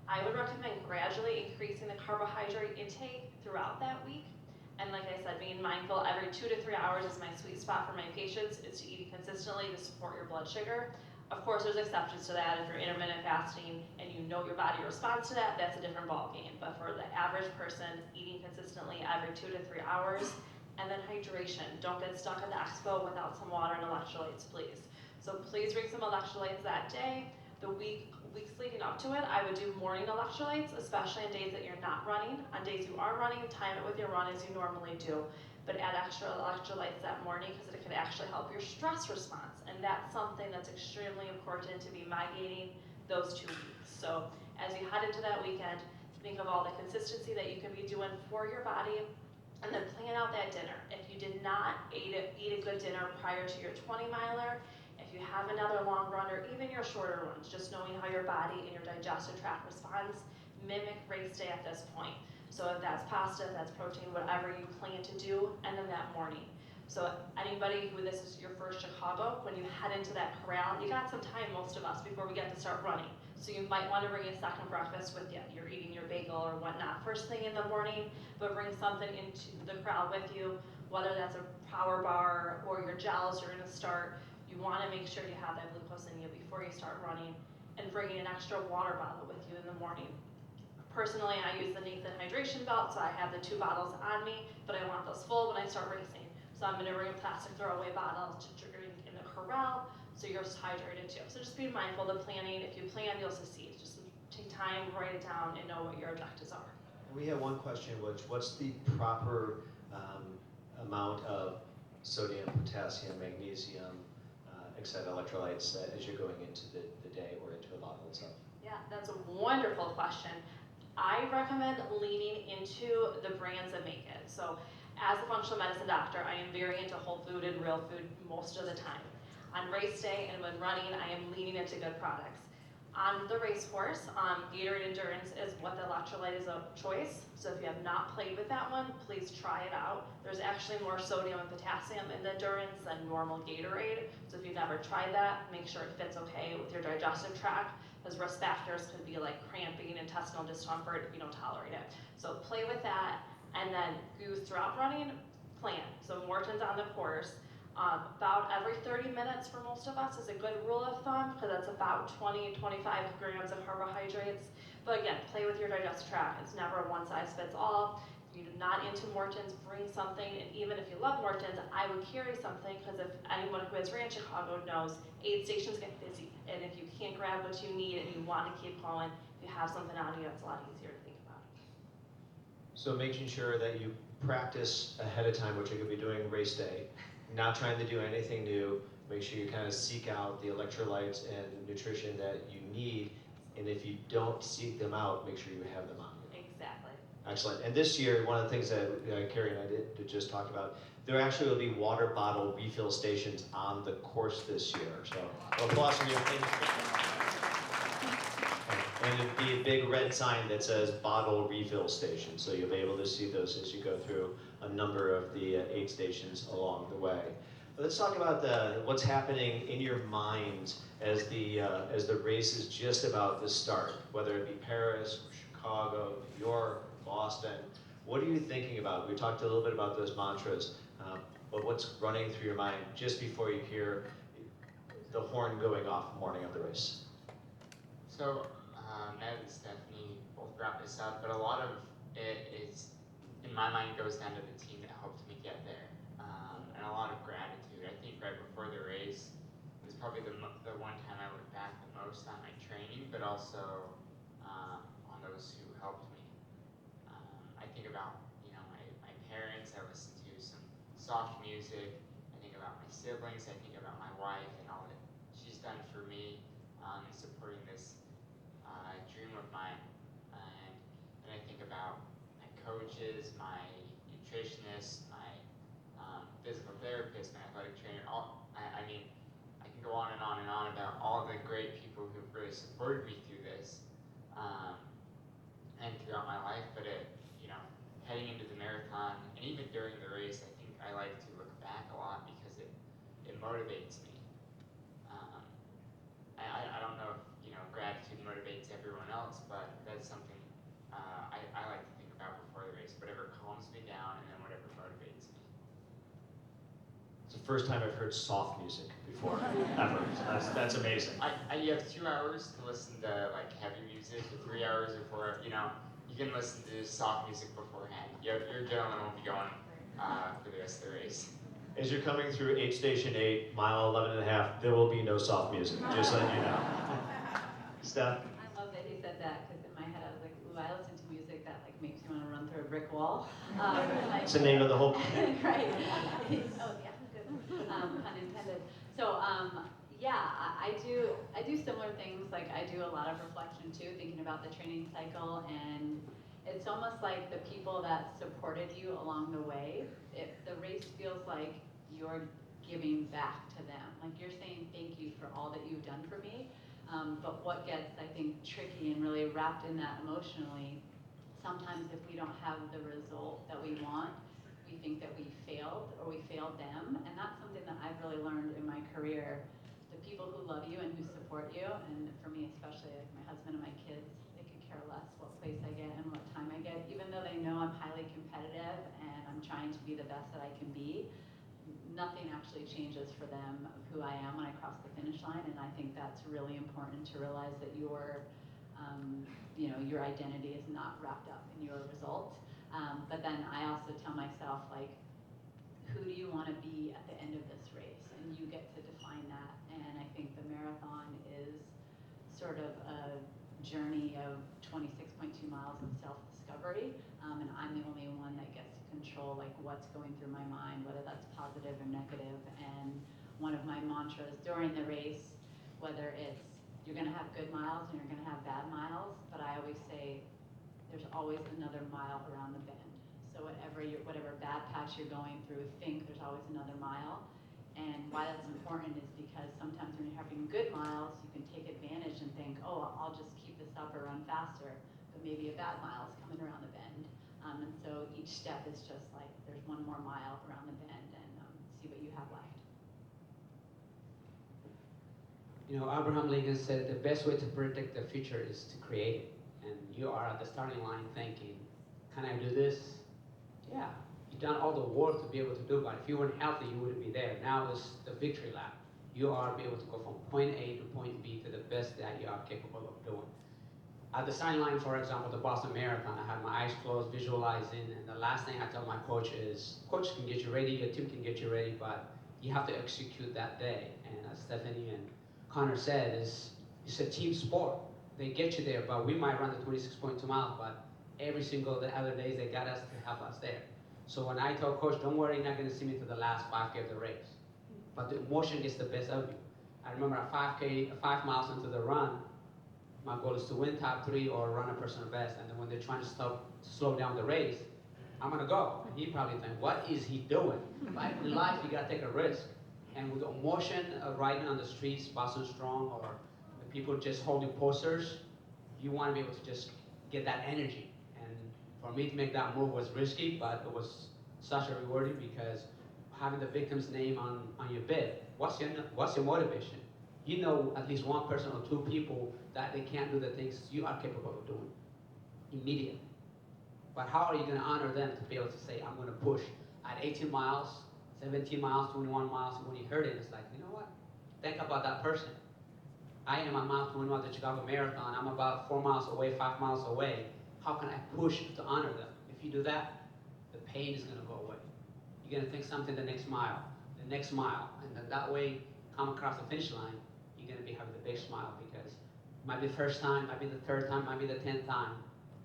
S5: I would recommend gradually increasing the carbohydrate intake throughout that week. And like I said, being mindful every 2 to 3 hours is my sweet spot for my patients, is to eat consistently to support your blood sugar. Of course, there's exceptions to that. If you're intermittent fasting and you know your body responds to that, that's a different ballgame. But for the average person, eating consistently every 2 to 3 hours, and then hydration. Don't get stuck at the expo without some water and electrolytes, please. So please bring some electrolytes that day. The weeks leading up to it, I would do morning electrolytes, especially on days that you're not running. On days you are running, time it with your run as you normally do. But add extra electrolytes that morning, because it can actually help your stress response. And that's something that's extremely important to be mitigating those 2 weeks. So as you head into that weekend, think of all the consistency that you can be doing for your body, and then plan out that dinner. If you did not eat a good dinner prior to your 20-miler, if you have another long run or even your shorter runs, just knowing how your body and your digestive tract responds, mimic race day at this point. So if that's pasta, if that's protein, whatever you plan to do, and then that morning. So anybody who this is your first Chicago, when you head into that corral, you got some time, most of us, before we get to start running. So you might want to bring a second breakfast with you. You're eating your bagel or whatnot first thing in the morning, but bring something into the crowd with you, whether that's a power bar or your gels you're going to start. You want to make sure you have that glucose in you before you start running, and bringing an extra water bottle with you in the morning. Personally, I use the Nathan hydration belt, so I have the 2 bottles on me, but I want those full when I start racing. So I'm gonna bring a plastic throwaway bottle to drink in the corral, so you're hydrated too. So just be mindful of the planning. If you plan, you'll succeed. Just take time, write it down, and know what your objectives are.
S1: We have one question, which what's the proper amount of sodium, potassium, magnesium, etc. electrolytes as you're going into the day or into a bottle itself?
S5: Yeah, that's a wonderful question. I recommend leaning into the brands that make it. So as a functional medicine doctor, I am very into whole food and real food most of the time. On race day and when running, I am leaning into good products. On the racehorse, Gatorade Endurance is what the electrolyte is of choice. So if you have not played with that one, please try it out. There's actually more sodium and potassium in the Endurance than normal Gatorade. So if you've never tried that, make sure it fits okay with your digestive tract, because risk factors could be like cramping, intestinal discomfort if you don't tolerate it. So play with that, and then throughout running, plan. So Morton's on the course. About every 30 minutes for most of us is a good rule of thumb, because that's about 20, 25 grams of carbohydrates. But again, play with your digestive tract. It's never a one size fits all. If you're not into Morton's, bring something, and even if you love Morton's, I would carry something, because if anyone who has ran Chicago knows, aid stations get busy, and if you can't grab what you need and you want to keep going, if you have something on you, it's a lot easier to think about.
S1: So making sure that you practice ahead of time, which you could be doing race day, not trying to do anything new. Make sure you kind of seek out the electrolytes and nutrition that you need, and if you don't seek them out, make sure you have them on you.
S5: Exactly.
S1: Excellent. And this year, one of the things that Carey and I did just talk about, there actually will be water bottle refill stations on the course this year. So applause from you. And it'd be a big red sign that says bottle refill station. So you'll be able to see those as you go through a number of the aid stations along the way. But let's talk about what's happening in your mind as the race is just about to start, whether it be Paris, or Chicago, New York, Boston. What are you thinking about? We talked a little bit about those mantras, but what's running through your mind just before you hear the horn going off morning of the race?
S3: So, Meb and Stephanie both brought this up, but a lot of it is, in my mind, goes down to the team that helped me get there, and a lot of gratitude. I think right before the race was probably the one time I look back the most on my training, but also on those who helped me. I think about my parents. I listen to some soft music. I think about my siblings. I think about my wife and all that she's done for me in supporting this dream of mine. And I think about my coaches, my nutritionists, my physical therapist, my athletic trainer. I mean, I can go on and on and on about all the great people who've really supported me through this and throughout my life. But heading into the marathon and even during the race, I think I like to look back a lot because it motivates me. I don't know if gratitude motivates everyone else, but that's something I like to think about before the race. Whatever calms me down, and then whatever motivates me.
S1: It's the first time I've heard soft music before, ever. So that's amazing.
S3: You have 2 hours to listen to like heavy music, or 3 hours or 4. You can listen to soft music beforehand. Your adrenaline will be going for the rest of the race.
S1: As you're coming through aid station 8, mile 11 and a half, there will be no soft music, just letting you know. Steph?
S6: I love that he said that, because in my head I was like, ooh, I listen to music that like makes you want to run through a brick wall.
S1: It's the name of the whole.
S6: Right. Oh yeah, good. Pun intended. So yeah, I do similar things. Like I do a lot of reflection too, thinking about the training cycle, and it's almost like the people that supported you along the way. The race feels like you're giving back to them. Like you're saying thank you for all that you've done for me. But what gets, I think, tricky and really wrapped in that emotionally, sometimes if we don't have the result that we want, we think that we failed or we failed them. And that's something that I've really learned in my career. The people who love you and who support you, and for me especially, like my husband and my kids, they could care less what place I get and what time I get, even though they know I'm highly competitive and I'm trying to be the best that I can be. Nothing actually changes for them of who I am when I cross the finish line, and I think that's really important to realize that your identity is not wrapped up in your result. But then I also tell myself, like, who do you want to be at the end of this race? And you get to define that. And I think the marathon is sort of a journey of 26.2 miles of self-discovery. And I'm the only one that gets to control like what's going through my mind, whether that's positive or negative. And one of my mantras during the race, whether it's you're gonna have good miles and you're gonna have bad miles, but I always say there's always another mile around the bend. So whatever bad patch you're going through, think there's always another mile. And why that's important is because sometimes when you're having good miles, you can take advantage and think, oh, I'll just keep this up or run faster, but maybe a bad mile is coming around the bend. And so each step is just like, there's one more mile around the bend, and see what you have left.
S4: You know, Abraham Lincoln said the best way to predict the future is to create it. And you are at the starting line thinking, can I do this? Yeah, you've done all the work to be able to do it, but if you weren't healthy, you wouldn't be there. Now is the victory lap. You are be able to go from point A to point B to the best that you are capable of doing. At the starting line, for example, the Boston Marathon, I had my eyes closed, visualizing, and the last thing I tell my coach is, coach can get you ready, your team can get you ready, but you have to execute that day. And as Stephanie and Connor said, it's a team sport. They get you there, but we might run the 26.2 miles, but every single the other days they got us to help us there. So when I tell coach, don't worry, you're not gonna see me to the last 5K of the race. But the emotion gets the best of you. I remember at 5 miles into the run, my goal is to win top 3 or run a personal best. And then when they're trying to slow down the race, I'm gonna go. And he probably think, what is he doing? But in life, you gotta take a risk. And with the emotion of riding on the streets, Boston Strong, or the people just holding posters, you wanna be able to just get that energy. And for me to make that move was risky, but it was such a rewarding because having the victim's name on your bid, what's your motivation? You know at least one person or 2 people that they can't do the things you are capable of doing immediately. But how are you going to honor them to be able to say, I'm going to push at 18 miles, 17 miles, 21 miles, and when you heard it, it's like, you know what? Think about that person. I am at mile 21 at the Chicago Marathon. I'm about 4 miles away, 5 miles away. How can I push to honor them? If you do that, the pain is going to go away. You're going to think something the next mile, and then that way, come across the finish line, you're going to be having the big smile because it might be the first time, might be the 3rd time, might be the 10th time,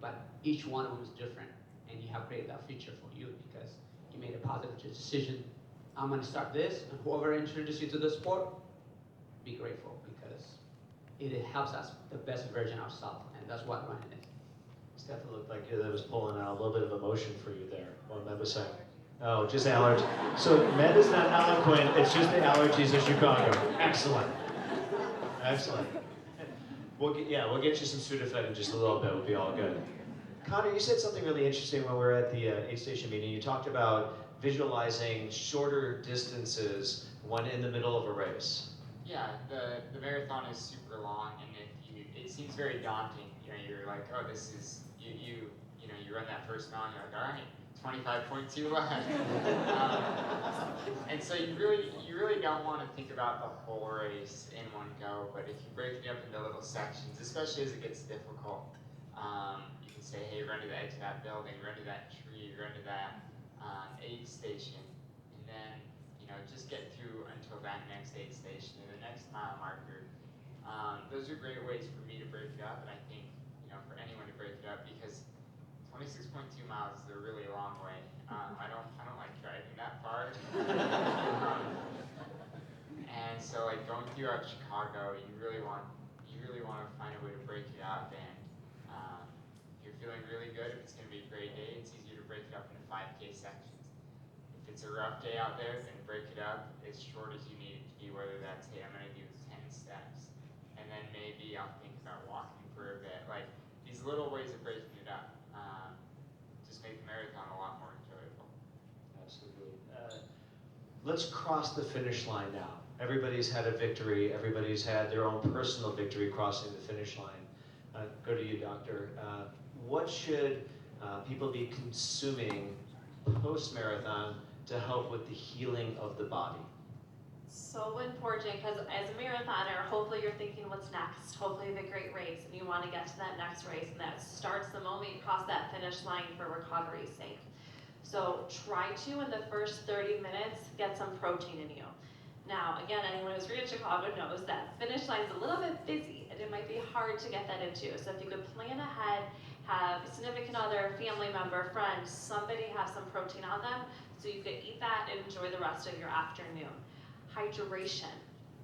S4: but each one of them is different, and you have created that future for you because you made a positive decision. I'm going to start this, and whoever introduced you to the sport, be grateful because it helps us the best version of ourselves, and that's what running is.
S1: Steph, it looked like that was pulling out a little bit of emotion for you there, what Meb was saying. Oh, just allergies. So Meb is not eloquent, it's just the allergies of Chicago. Excellent. Excellent. We'll get you some Sudafed in just a little bit, we'll be all good. Connor, you said something really interesting when we were at the aid station meeting. You talked about visualizing shorter distances when in the middle of a race.
S3: Yeah, the marathon is super long, and it seems very daunting. You know, you're like, oh, this is you run that first mile, and you're like, all right, 25.2 left. And so you really don't want to think about the whole race in one go. But if you break it up into little sections, especially as it gets difficult, you can say, hey, run to the edge of that building, run to that tree, run to that aid station, and then just get through until that next aid station or the next mile marker. Those are great ways for me to break it up, and I think for anyone to break it up because 26.2 miles is a really long way. I don't like driving that far. And so like going throughout Chicago, you really want to find a way to break it up. And if you're feeling really good, if it's going to be a great day, it's easier to break it up into 5K sections. If it's a rough day out there, then break it up as short as you need it to be, whether that's, hey, I'm going to do 10 steps. And then maybe I'll think about walking for a bit. Like these little ways of breaking it up just make the marathon a lot more enjoyable.
S1: Absolutely. Let's cross the finish line now. everybody's had a victory, everybody's had their own personal victory crossing the finish line. Go to you, Doctor. What should people be consuming post-marathon to help with the healing of the body?
S5: So important, because as a marathoner, hopefully you're thinking what's next. Hopefully the great race, and you want to get to that next race, and that starts the moment you cross that finish line for recovery's sake. So try to, in the first 30 minutes, get some protein in you. Now, again, anyone who's read Chicago knows that finish line's a little bit busy, and it might be hard to get that into. So if you could plan ahead, have a significant other, family member, friend, somebody have some protein on them, so you could eat that and enjoy the rest of your afternoon. Hydration.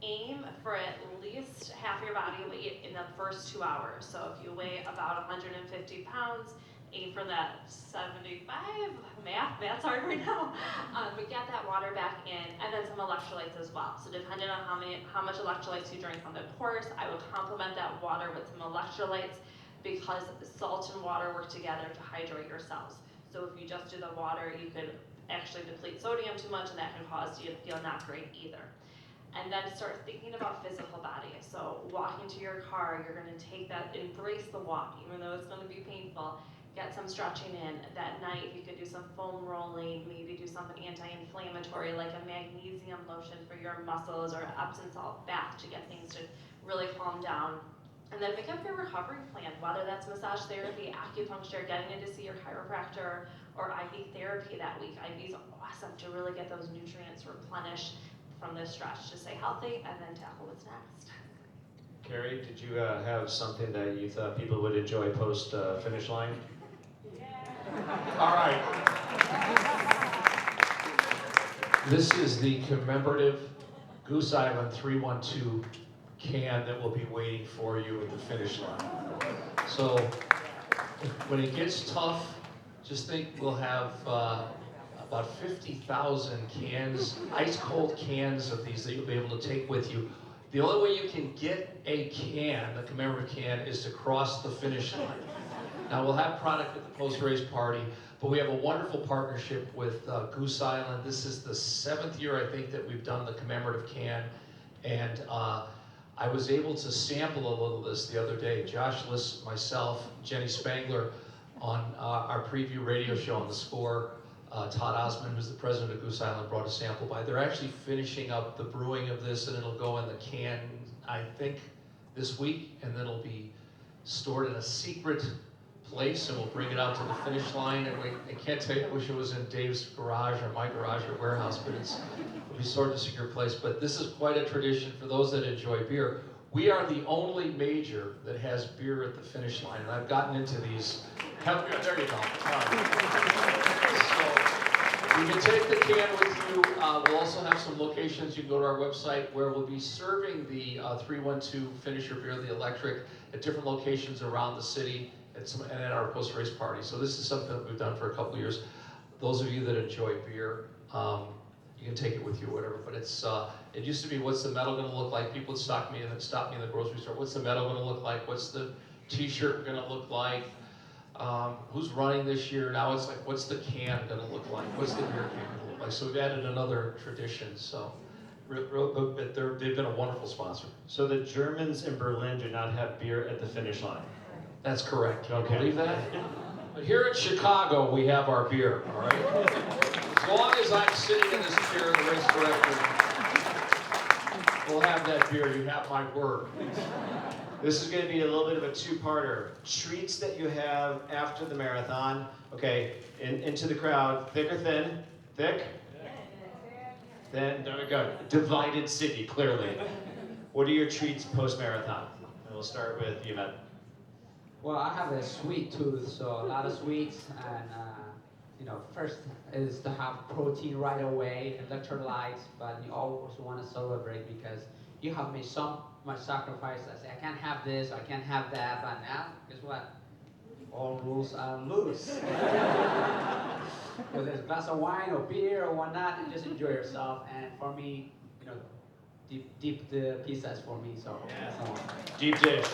S5: Aim for at least half your body weight in the first 2 hours. So if you weigh about 150 pounds, aim for that 75. Math's hard right now. But get that water back in, and then some electrolytes as well. So depending on how much electrolytes you drink on the course, I would complement that water with some electrolytes, because salt and water work together to hydrate your cells. So if you just do the water, you could actually deplete sodium too much, and that can cause you to feel not great either. And then start thinking about physical body. So walking to your car, you're gonna take that, embrace the walk, even though it's gonna be painful. Get some stretching in. That night, you could do some foam rolling, maybe do something anti-inflammatory like a magnesium lotion for your muscles, or an Epsom salt bath to get things to really calm down. And then make up your recovery plan, whether that's massage therapy, acupuncture, getting in to see your chiropractor, or IV therapy that week. IV is awesome to really get those nutrients replenished from this stretch to stay healthy, and then tackle what's next.
S1: Carey, did you have something that you thought people would enjoy post finish line?
S2: All right. This is the commemorative Goose Island 312 can that will be waiting for you at the finish line. So when it gets tough, just think we'll have about 50,000 cans, ice cold cans of these that you'll be able to take with you. The only way you can get a can, the commemorative can, is to cross the finish line. Now we'll have product at the post-race party, but we have a wonderful partnership with Goose Island. This is the 7th year, I think, that we've done the commemorative can, and I was able to sample a little of this the other day. Josh Liss, myself, Jenny Spangler, on our preview radio show on The Score. Todd Osmond, who's the president of Goose Island, brought a sample by. They're actually finishing up the brewing of this, and it'll go in the can, I think, this week, and then it'll be stored in a secret place, and we'll bring it out to the finish line. And I can't tell you, I wish it was in Dave's garage or my garage or warehouse, but it'll be stored in a secret place. But this is quite a tradition for those that enjoy beer. We are the only major that has beer at the finish line, and I've gotten into these. There you go. All right. So you can take the can with you. We'll also have some locations. You can go to our website where we'll be serving the 312 Finisher Beer, the electric, at different locations around the city and at our post-race party. So this is something that we've done for a couple of years. Those of you that enjoy beer, you can take it with you or whatever, but it's, it used to be, what's the medal gonna look like? People would stop me in the grocery store. What's the medal gonna look like? What's the t-shirt gonna look like? Who's running this year? Now it's like, what's the can gonna look like? What's the beer can gonna look like? So we've added another tradition, so they've been a wonderful sponsor.
S1: So the Germans in Berlin do not have beer at the finish line?
S2: That's correct. Can you
S1: Okay.
S2: believe that? But here in Chicago, we have our beer, all right? As long as I'm sitting in this chair, the race director, we'll have that beer. You have my word.
S1: This is going to be a little bit of a two-parter. Treats that you have after the marathon. Okay, into the crowd. Thick or thin? Thick? Then, there we go. Divided city, clearly. What are your treats post-marathon? And we'll start with you, Meb.
S4: Well, I have a sweet tooth, so a lot of sweets, and first is to have protein right away, electrolytes, but you always want to celebrate because you have made so much sacrifice. I say, I can't have this, I can't have that, but now, guess what? All rules are loose. Whether it's a glass of wine or beer or whatnot, you just enjoy yourself. And for me, deep the pizza is for me, so.
S1: Yeah.
S4: So.
S1: Deep dish.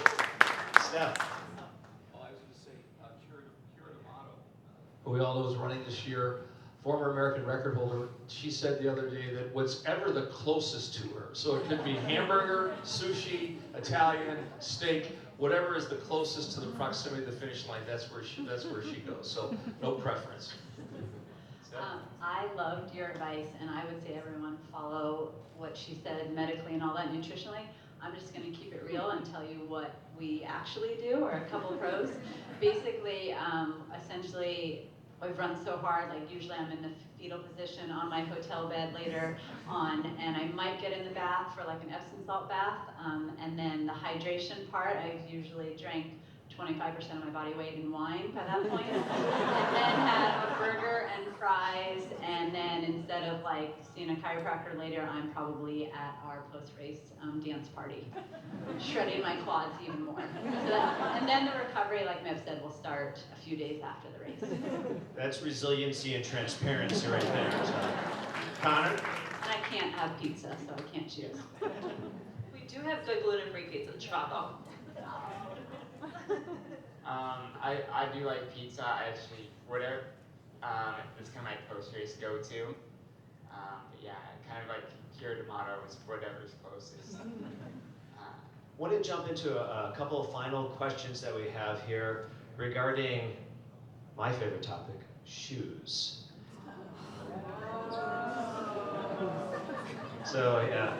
S1: Steph.
S2: We all know who's running this year. former American record holder, she said the other day that what's ever the closest to her, so it could be hamburger, sushi, Italian, steak, whatever is the closest to the proximity of the finish line, that's where she goes. So no preference.
S6: I loved your advice, and I would say everyone follow what she said medically and all that nutritionally. I'm just going to keep it real and tell you what we actually do, or a couple pros. Basically, essentially, I've run so hard, like usually I'm in the fetal position on my hotel bed later on, and I might get in the bath for like an Epsom salt bath, and then the hydration part, I've usually drank 25% of my body weight in wine by that point, and then had a burger and fries, and then instead of like seeing a chiropractor later, I'm probably at our post-race dance party, shredding my quads even more. So and then the recovery, like Meb said, will start a few days after the race.
S1: That's resiliency and transparency right there. So. Connor?
S6: And I can't have pizza, so I can't choose.
S5: We do have good gluten-free pizza in Chicago.
S3: I do like pizza. I actually, whatever, it's kind of my post-race go-to. But yeah, kind of like your motto is whatever's closest.
S1: Want to jump into a couple of final questions that we have here regarding my favorite topic, shoes. So yeah.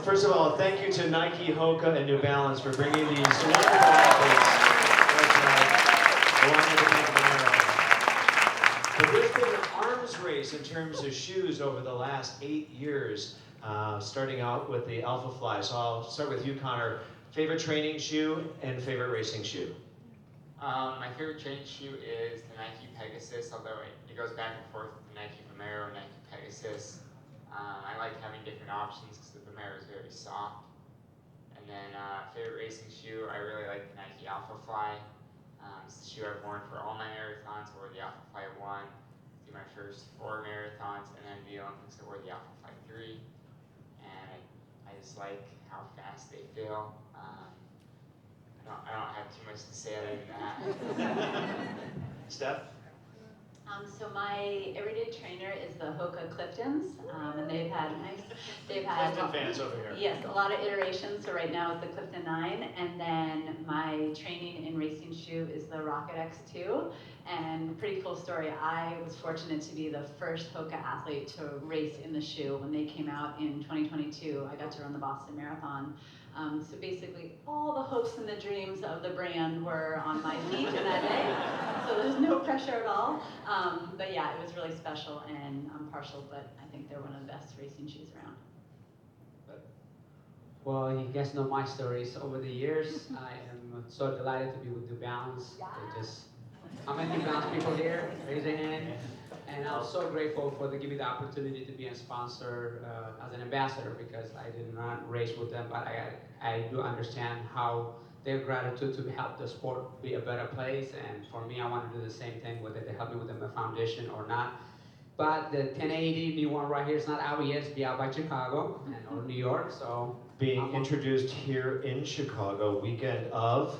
S1: First of all, thank you to Nike, Hoka, and New Balance for bringing these wonderful athletes along with the Bank of America. But there's been an arms race in terms of shoes over the last 8 years, starting out with the Alpha Fly. So I'll start with you, Connor. Favorite training shoe and favorite racing shoe?
S3: My favorite training shoe is the Nike Pegasus, although it goes back and forth with the Nike Vomero and Nike Pegasus. I like having different options because the Vomero is very soft. And then favorite racing shoe, I really like the Nike Alpha Fly. It's the shoe I've worn for all my marathons. I wore the Alpha Fly 1 through my first 4 marathons, and then the Olympics I wore the Alpha Fly 3. And I just like how fast they feel. I don't have too much to say other than that.
S1: Steph?
S6: So my everyday trainer is the Hoka Cliftons, and they've had
S1: Clifton fans over here.
S6: Yes, a lot of iterations. So right now it's the Clifton 9, and then my training in racing shoe is the Rocket X2. And pretty cool story. I was fortunate to be the first Hoka athlete to race in the shoe when they came out in 2022. I got to run the Boston Marathon. So basically, all the hopes and the dreams of the brand were on my feet in that day. So there's no pressure at all. But yeah, it was really special, and I'm partial, but I think they're one of the best racing shoes around.
S4: Well, you guys know my stories over the years. I am so delighted to be with New Balance. How many New Balance people here? Raise your hand. And I'm so grateful for giving me the opportunity to be a sponsor as an ambassador, because I did not race with them, but I do understand how their gratitude to help the sport be a better place. And for me, I want to do the same thing, whether they help me with the foundation or not. But the 1080 new one right here is not out yet. It's be out by Chicago or New York. So
S1: being introduced here in Chicago, weekend of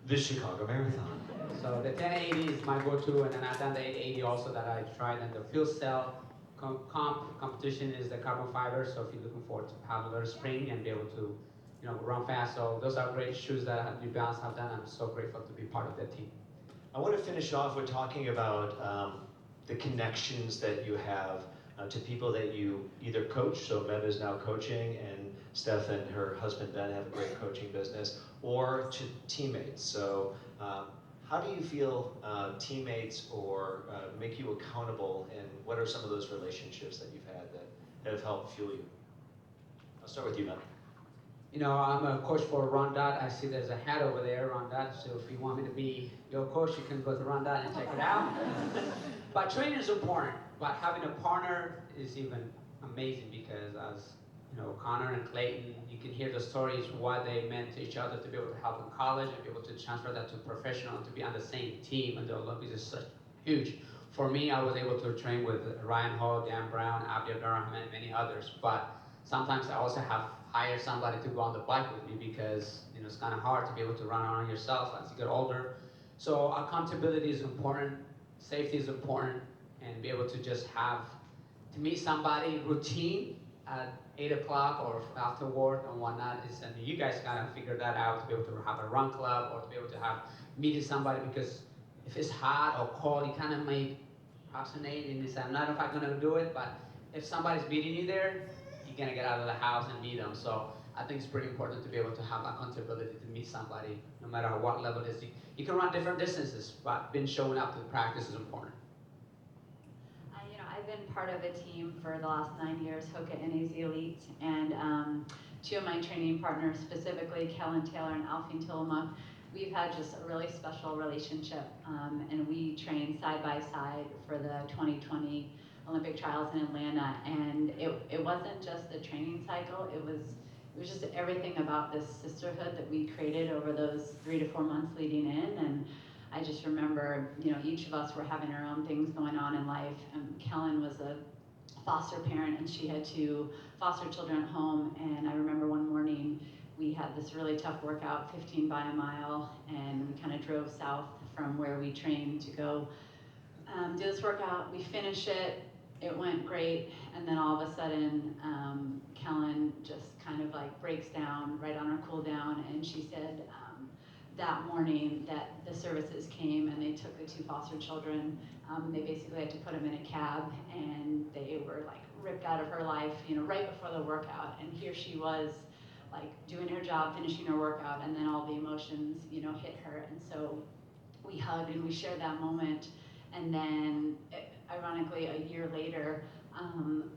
S1: the Chicago Marathon.
S4: So the 1080 is my go-to, and then I've done the 880 also that I tried. And the fuel cell competition is the carbon fiber. So if you're looking forward to have a little spring and be able to, run fast. So those are great shoes that New Balance have done. I'm so grateful to be part of that team.
S1: I want to finish off with talking about the connections that you have to people that you either coach. So Meb is now coaching, and Steph and her husband Ben have a great coaching business, or to teammates. So how do you feel teammates or make you accountable, and what are some of those relationships that you've had that have helped fuel you? I'll start with you, Meb.
S4: I'm a coach for Ron Dot. I see there's a hat over there, Ron Dot. So if you want me to be your coach, you can go to Ron Dot and check it out. But training is important. But having a partner is even amazing, because as Connor and Clayton, you can hear the stories, what they meant to each other, to be able to help in college and be able to transfer that to professional, to be on the same team. And the Olympics is such huge. For me, I was able to train with Ryan Hall, Dan Brown, Abdi Abdurrahman, and many others. But sometimes I also have hired somebody to go on the bike with me, because it's kind of hard to be able to run on yourself as you get older. So accountability is important, safety is important, and be able to just have, to meet somebody routine at 8 o'clock or after work and whatnot, is, and you guys gotta figure that out, to be able to have a run club or to be able to have meeting somebody, because if it's hot or cold, you kind of may procrastinate and you say, I'm not if I'm gonna do it, but if somebody's meeting you there, you're gonna get out of the house and meet them. So I think it's pretty important to be able to have accountability to meet somebody, no matter what level it is. You can run different distances, but being showing up to practice is important.
S6: I've been part of a team for the last 9 years, Hoka NAZ Elite, and two of my training partners, specifically Kellen Taylor and Alfie Tillamook, we've had just a really special relationship, and we trained side by side for the 2020 Olympic trials in Atlanta, and it wasn't just the training cycle, it was just everything about this sisterhood that we created over those 3 to 4 months leading in. And I just remember, each of us were having our own things going on in life. Kellen was a foster parent, and she had 2 foster children at home. And I remember one morning we had this really tough workout, 15 by a mile, and we kind of drove south from where we trained to go do this workout. We finished it. It went great, and then all of a sudden, Kellen just kind of like breaks down right on our cool down, and she said that morning that the services came and they took the 2 foster children. They basically had to put them in a cab, and they were like ripped out of her life, right before the workout. And here she was, like doing her job, finishing her workout, and then all the emotions, hit her. And so we hugged and we shared that moment. And then, ironically, a year later,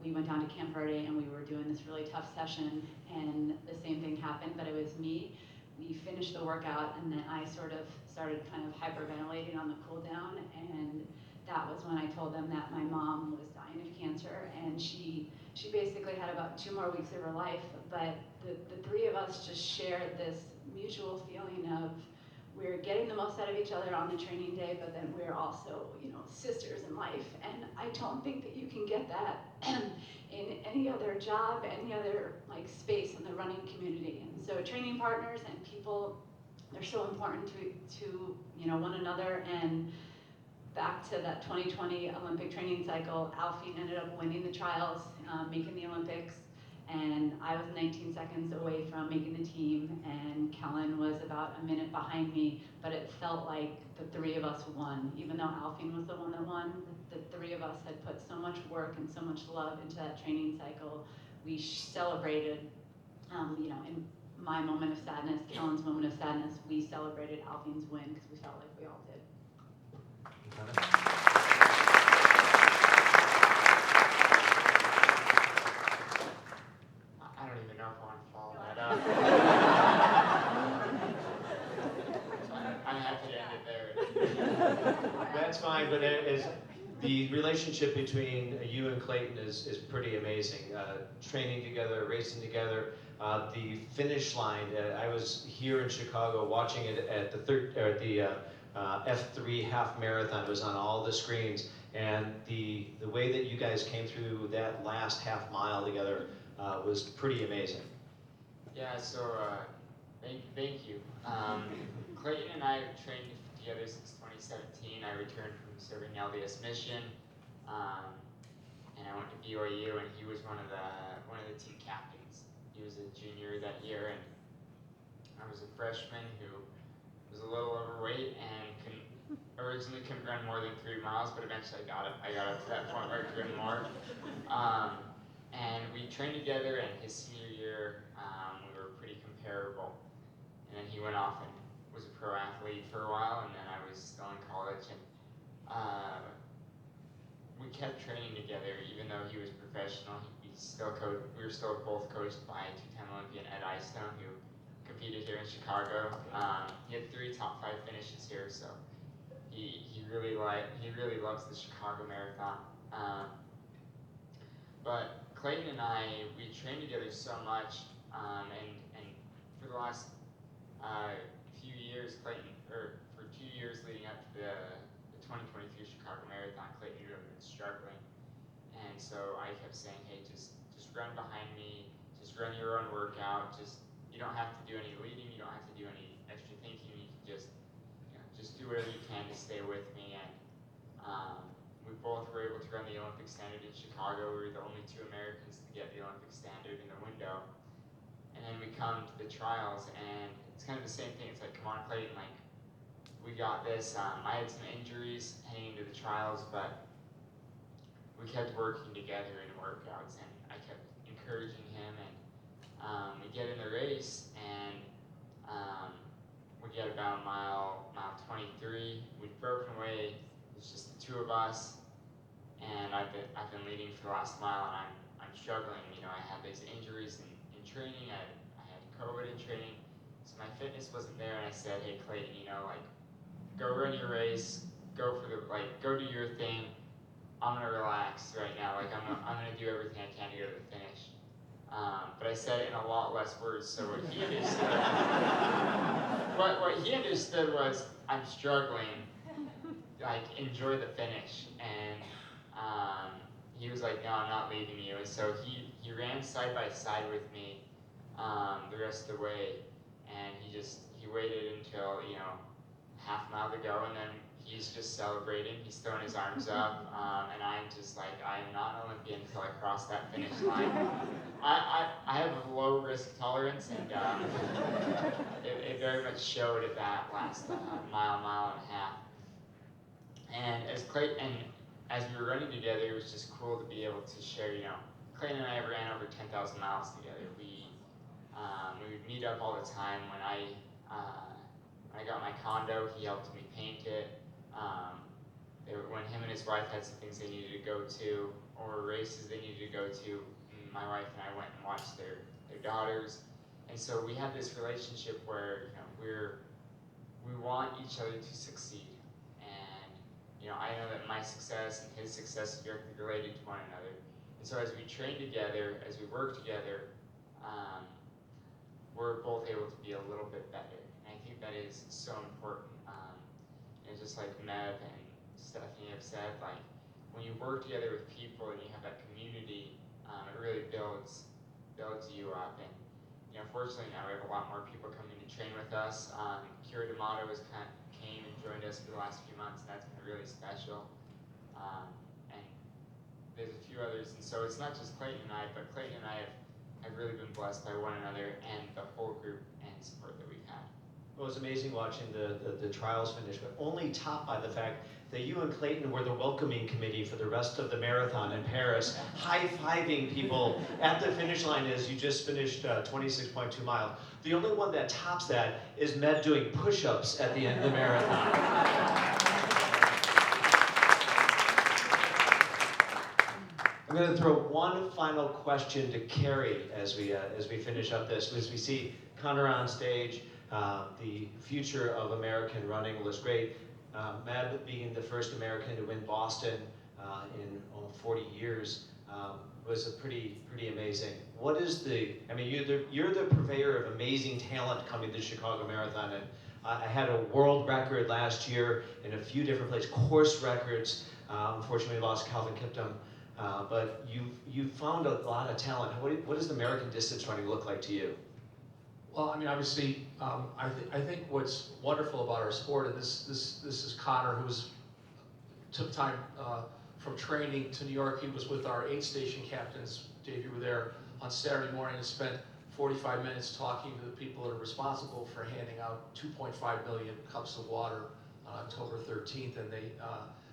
S6: we went down to Camp Verde and we were doing this really tough session, and the same thing happened, but it was me. We finished the workout, and then I sort of started kind of hyperventilating on the cool down, and that was when I told them that my mom was dying of cancer, and she basically had about 2 more weeks of her life, but the 3 of us just shared this mutual feeling of, we're getting the most out of each other on the training day, but then we're also, sisters in life. And I don't think that you can get that in any other job, any other space in the running community. And so training partners and people, they're so important to one another. And back to that 2020 Olympic training cycle, Alfie ended up winning the trials, making the Olympics. And I was 19 seconds away from making the team, and Kellen was about a minute behind me, but it felt like the 3 of us won. Even though Alfie was the one that won, the 3 of us had put so much work and so much love into that training cycle. We celebrated, in my moment of sadness, Kellen's moment of sadness, we celebrated Alfine's win because we felt like we all did.
S3: I don't even know if I want to follow that up. I'm happy to end it there.
S1: That's fine, but the relationship between you and Clayton is pretty amazing. Training together, racing together. The finish line, I was here in Chicago watching it at the F3 half marathon. It was on all the screens, and the way that you guys came through that last half mile together was pretty amazing.
S3: Yeah, so thank you. Clayton and I have trained together since 2017. I returned from serving LDS mission, and I went to BYU, and he was one of the team captains. He was a junior that year, and I was a freshman who was a little overweight and originally couldn't run more than 3 miles, but eventually I got up to that point where I could run more. And we trained together, and his senior year, we were pretty comparable. And then he went off and was a pro athlete for a while, and then I was still in college. And we kept training together, even though he was professional. We were still both coached by 2-time Olympian Ed Eyestone, who competed here in Chicago. He had 3 top 5 finishes here, so he really loves the Chicago Marathon. But Clayton and I, we trained together so much, and for the last few years, for 2 years leading up to the 2023 Chicago Marathon, Clayton had been struggling, and so I kept saying, hey, just run behind me, just run your own workout, you don't have to do any leading, you don't have to do any extra thinking, you can just do whatever you can to stay with me. And we both were able to run the Olympic standard in Chicago. We were the only 2 Americans to get the Olympic standard in the window. And then we come to the trials, and it's kind of the same thing. It's like, come on, Clayton, like, we got this. I had some injuries heading into the trials, but we kept working together in workouts, and I kept encouraging him, and we get in the race, and we get about mile 23. We'd broken away. It's just the 2 of us, and I've been leading for the last mile, and I'm struggling. You know, I had these injuries in training. I had COVID in training, so my fitness wasn't there. And I said, hey Clayton, you know, like, go run your race, go do your thing. I'm gonna relax right now. Like, I'm gonna do everything I can to go to the finish. But I said it in a lot less words, so what he understood, what he understood was, I'm struggling, like, enjoy the finish. And he was like, no, I'm not leaving you. And so he ran side by side with me the rest of the way, and he waited until, you know, half mile to go, and then he's just celebrating. He's throwing his arms up, and I'm just like, I am not an Olympian until I cross that finish line. I have a low risk tolerance, and it very much showed at that last mile and a half. And as we were running together, it was just cool to be able to share. You know, Clayton and I ran over 10,000 miles together. We would meet up all the time. When I got my condo, he helped me paint it. When him and his wife had some things they needed to go to, or races they needed to go to, my wife and I went and watched their daughters. And so we have this relationship where, you know, we want each other to succeed. And, you know, I know that my success and his success is directly related to one another. And so as we train together, as we work together, we're both able to be a little bit better. And I think that is so important. And just like Meb and Stephanie have said, like, when you work together with people and you have that community, it really builds you up. And, you know, fortunately now we have a lot more people coming to train with us. Carey came and joined us for the last few months, and that's been really special. And there's a few others, and so it's not just Clayton and I, but Clayton and I have really been blessed by one another and the whole group and support that we've had.
S1: Well, it was amazing watching the trials finish, but only topped by the fact that you and Clayton were the welcoming committee for the rest of the marathon in Paris, high-fiving people at the finish line as you just finished 26.2 miles. The only one that tops that is Meb doing push-ups at the end of the marathon. I'm going to throw one final question to Carey as we finish up this. As we see Connor on stage, the future of American running was great. Meb being the first American to win Boston in 40 years was a pretty amazing. What is you're the purveyor of amazing talent coming to the Chicago Marathon, and I had a world record last year in a few different places, course records. Unfortunately, we lost Calvin Kiptum, but you've found a lot of talent. What does the American distance running look like to you?
S2: Well, I mean, obviously, I think what's wonderful about our sport, and this is Connor, who's took time from training to New York. He was with our 8 station captains. Dave, you were there on Saturday morning and spent 45 minutes talking to the people that are responsible for handing out 2.5 million cups of water on October 13th, and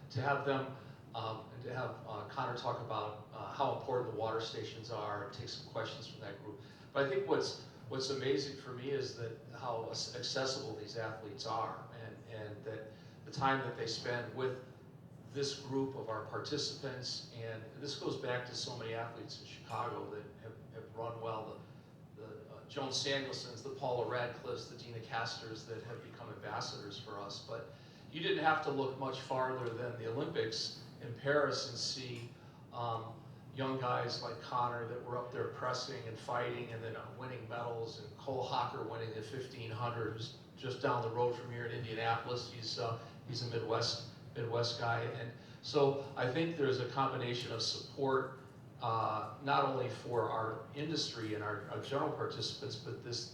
S2: to have them and to have Connor talk about how important the water stations are and take some questions from that group. But I think what's amazing for me is that how accessible these athletes are, and that the time that they spend with this group of our participants, and this goes back to so many athletes in Chicago that have run well, the Joan Samuelsons, the Paula Radcliffes, the Dina Casters that have become ambassadors for us. But you didn't have to look much farther than the Olympics in Paris and see young guys like Connor that were up there pressing and fighting and then winning medals, and Cole Hocker winning the 1500, who's just down the road from here in Indianapolis. He's a Midwest guy, and so I think there's a combination of support, not only for our industry and our general participants, but this,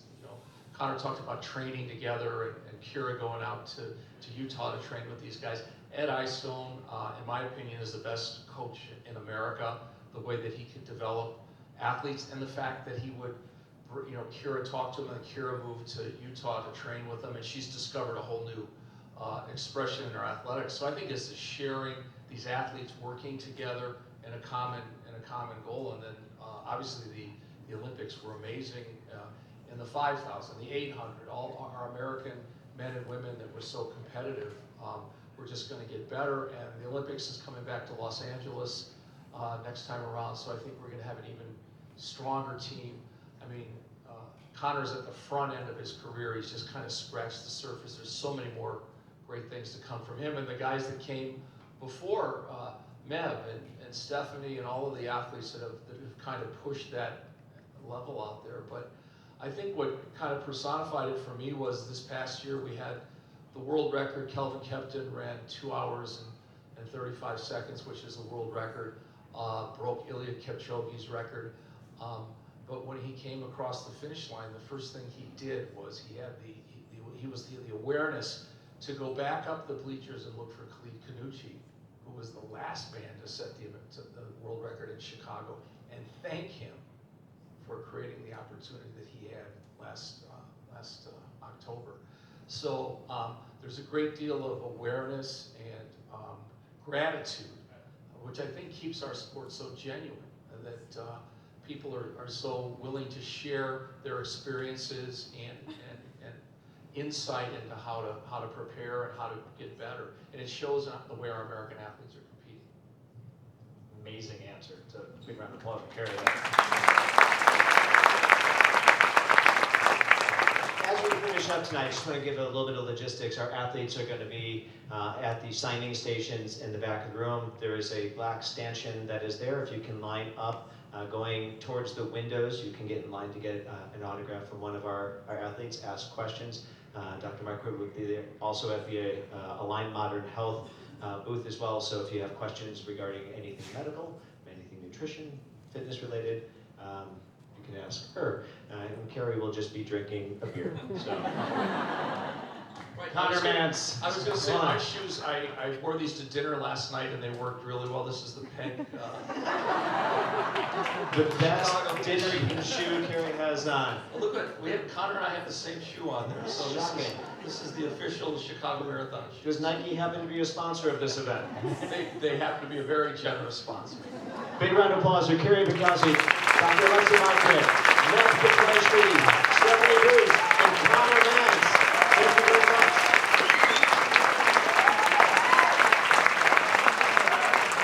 S2: Connor talked about training together and Kira going out to Utah to train with these guys. Ed Eyestone, in my opinion, is the best coach in America. The way that he could develop athletes and the fact that he would, Kira talked to him and Kira moved to Utah to train with them, and she's discovered a whole new expression in her athletics. So I think it's the sharing, these athletes working together in a common goal, and then obviously the Olympics were amazing in the 5,000, the 800, all our American men and women that were so competitive. We're just going to get better, and the Olympics is coming back to Los Angeles next time around, so I think we're going to have an even stronger team. I mean, Connor's at the front end of his career. He's just kind of scratched the surface. There's so many more great things to come from him, and the guys that came before, Meb and Stephanie and all of the athletes that have kind of pushed that level out there. But I think what kind of personified it for me was this past year we had the world record. Kelvin Kempton ran 2 hours and 35 seconds, which is the world record. Broke Ilya Kipchoge's record. But when he came across the finish line, the first thing he did was he had the awareness to go back up the bleachers and look for Khalid Kanuchi, who was the last man to set the world record in Chicago, and thank him for creating the opportunity that he had last October. So there's a great deal of awareness and gratitude, which I think keeps our sport so genuine, that people are so willing to share their experiences and insight into how to prepare and how to get better. And it shows the way our American athletes are competing.
S1: Amazing answer. So a big round of applause for Carey. As we finish up tonight, I just want to give a little bit of logistics. Our athletes are going to be at the signing stations in the back of the room. There is a black stanchion that is there. If you can line up going towards the windows, you can get in line to get an autograph from one of our athletes, ask questions. Dr. Mikrut would be there, also at the Align Modern Health booth as well. So if you have questions regarding anything medical, anything nutrition, fitness related, you can ask her. And Carey will just be drinking a beer. So. Connor Mantz.
S2: I was going to say, my shoes, I wore these to dinner last night and they worked really well. This is the pink.
S1: The best dinner shoe Carey has on.
S2: Well, look at, Connor and I have the same shoe on there. So this is the official Chicago Marathon shoe.
S1: Does Nike happen to be a sponsor of this event?
S2: They happen to be a very generous sponsor.
S1: Big round of applause for Carey Pinkowski, Dr. Lexi